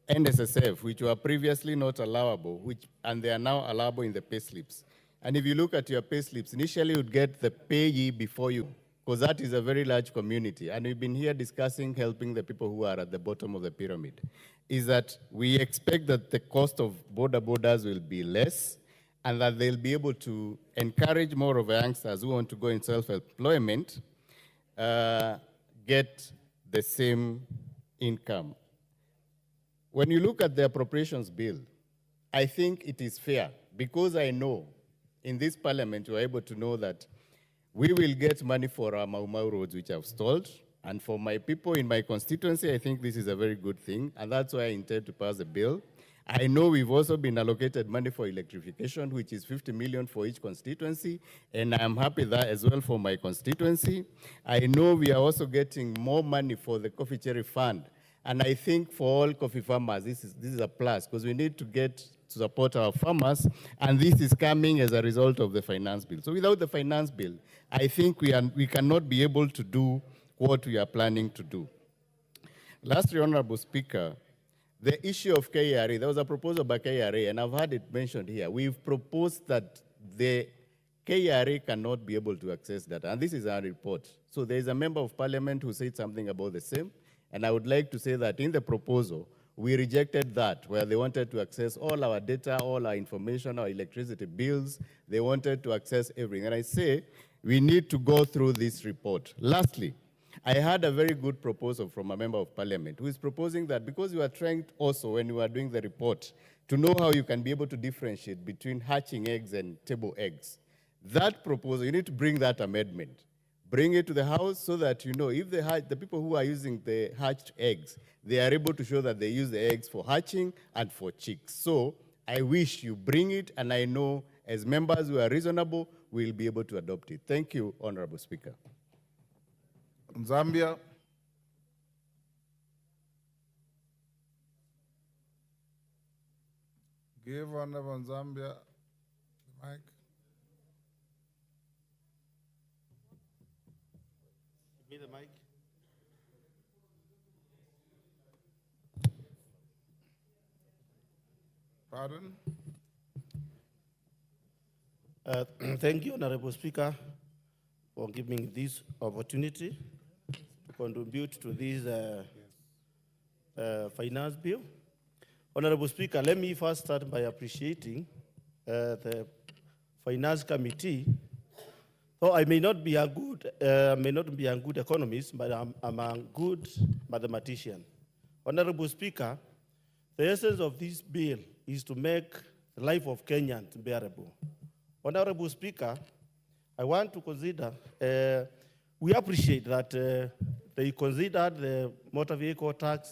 NSSF, which were previously not allowable, and they are now allowable in the pay slips. And if you look at your pay slips, initially you'd get the payee before you, because that is a very large community. And we've been here discussing helping the people who are at the bottom of the pyramid. Is that we expect that the cost of borders will be less, and that they'll be able to encourage more of youngsters who want to go in self-employment, get the same income. When you look at the appropriations bill, I think it is fair, because I know in this parliament you are able to know that we will get money for our Mau Mau roads which have stalled, and for my people in my constituency, I think this is a very good thing, and that's why I intend to pass the bill. I know we've also been allocated money for electrification, which is 50 million for each constituency, and I'm happy that as well for my constituency. I know we are also getting more money for the Coffee Cherry Fund, and I think for all coffee farmers, this is a plus, because we need to get to support our farmers, and this is coming as a result of the finance bill. So without the finance bill, I think we cannot be able to do what we are planning to do. Lastly, Honorable Speaker, the issue of KRA, there was a proposal by KRA, and I've had it mentioned here. We've proposed that the KRA cannot be able to access data, and this is our report. So there is a member of parliament who said something about the same, and I would like to say that in the proposal, we rejected that, where they wanted to access all our data, all our information, our electricity bills. They wanted to access everything. And I say, we need to go through this report. Lastly, I had a very good proposal from a member of parliament who is proposing that because you are trying also, when you are doing the report, to know how you can be able to differentiate between hatching eggs and table eggs. That proposal, you need to bring that amendment. Bring it to the House so that you know if the people who are using the hatched eggs, they are able to show that they use the eggs for hatching and for chicks. So I wish you bring it, and I know as members who are reasonable, we'll be able to adopt it. Thank you, Honorable Speaker. Zambia. Give Honorable Zambia the mic. Give me the mic. Pardon? Thank you, Honorable Speaker, for giving this opportunity to contribute to this finance bill. Honorable Speaker, let me first start by appreciating the Finance Committee. Though I may not be a good economist, but I'm a good mathematician. Honorable Speaker, the essence of this bill is to make the life of Kenyans bearable. Honorable Speaker, I want to consider, we appreciate that they considered the motor vehicle tax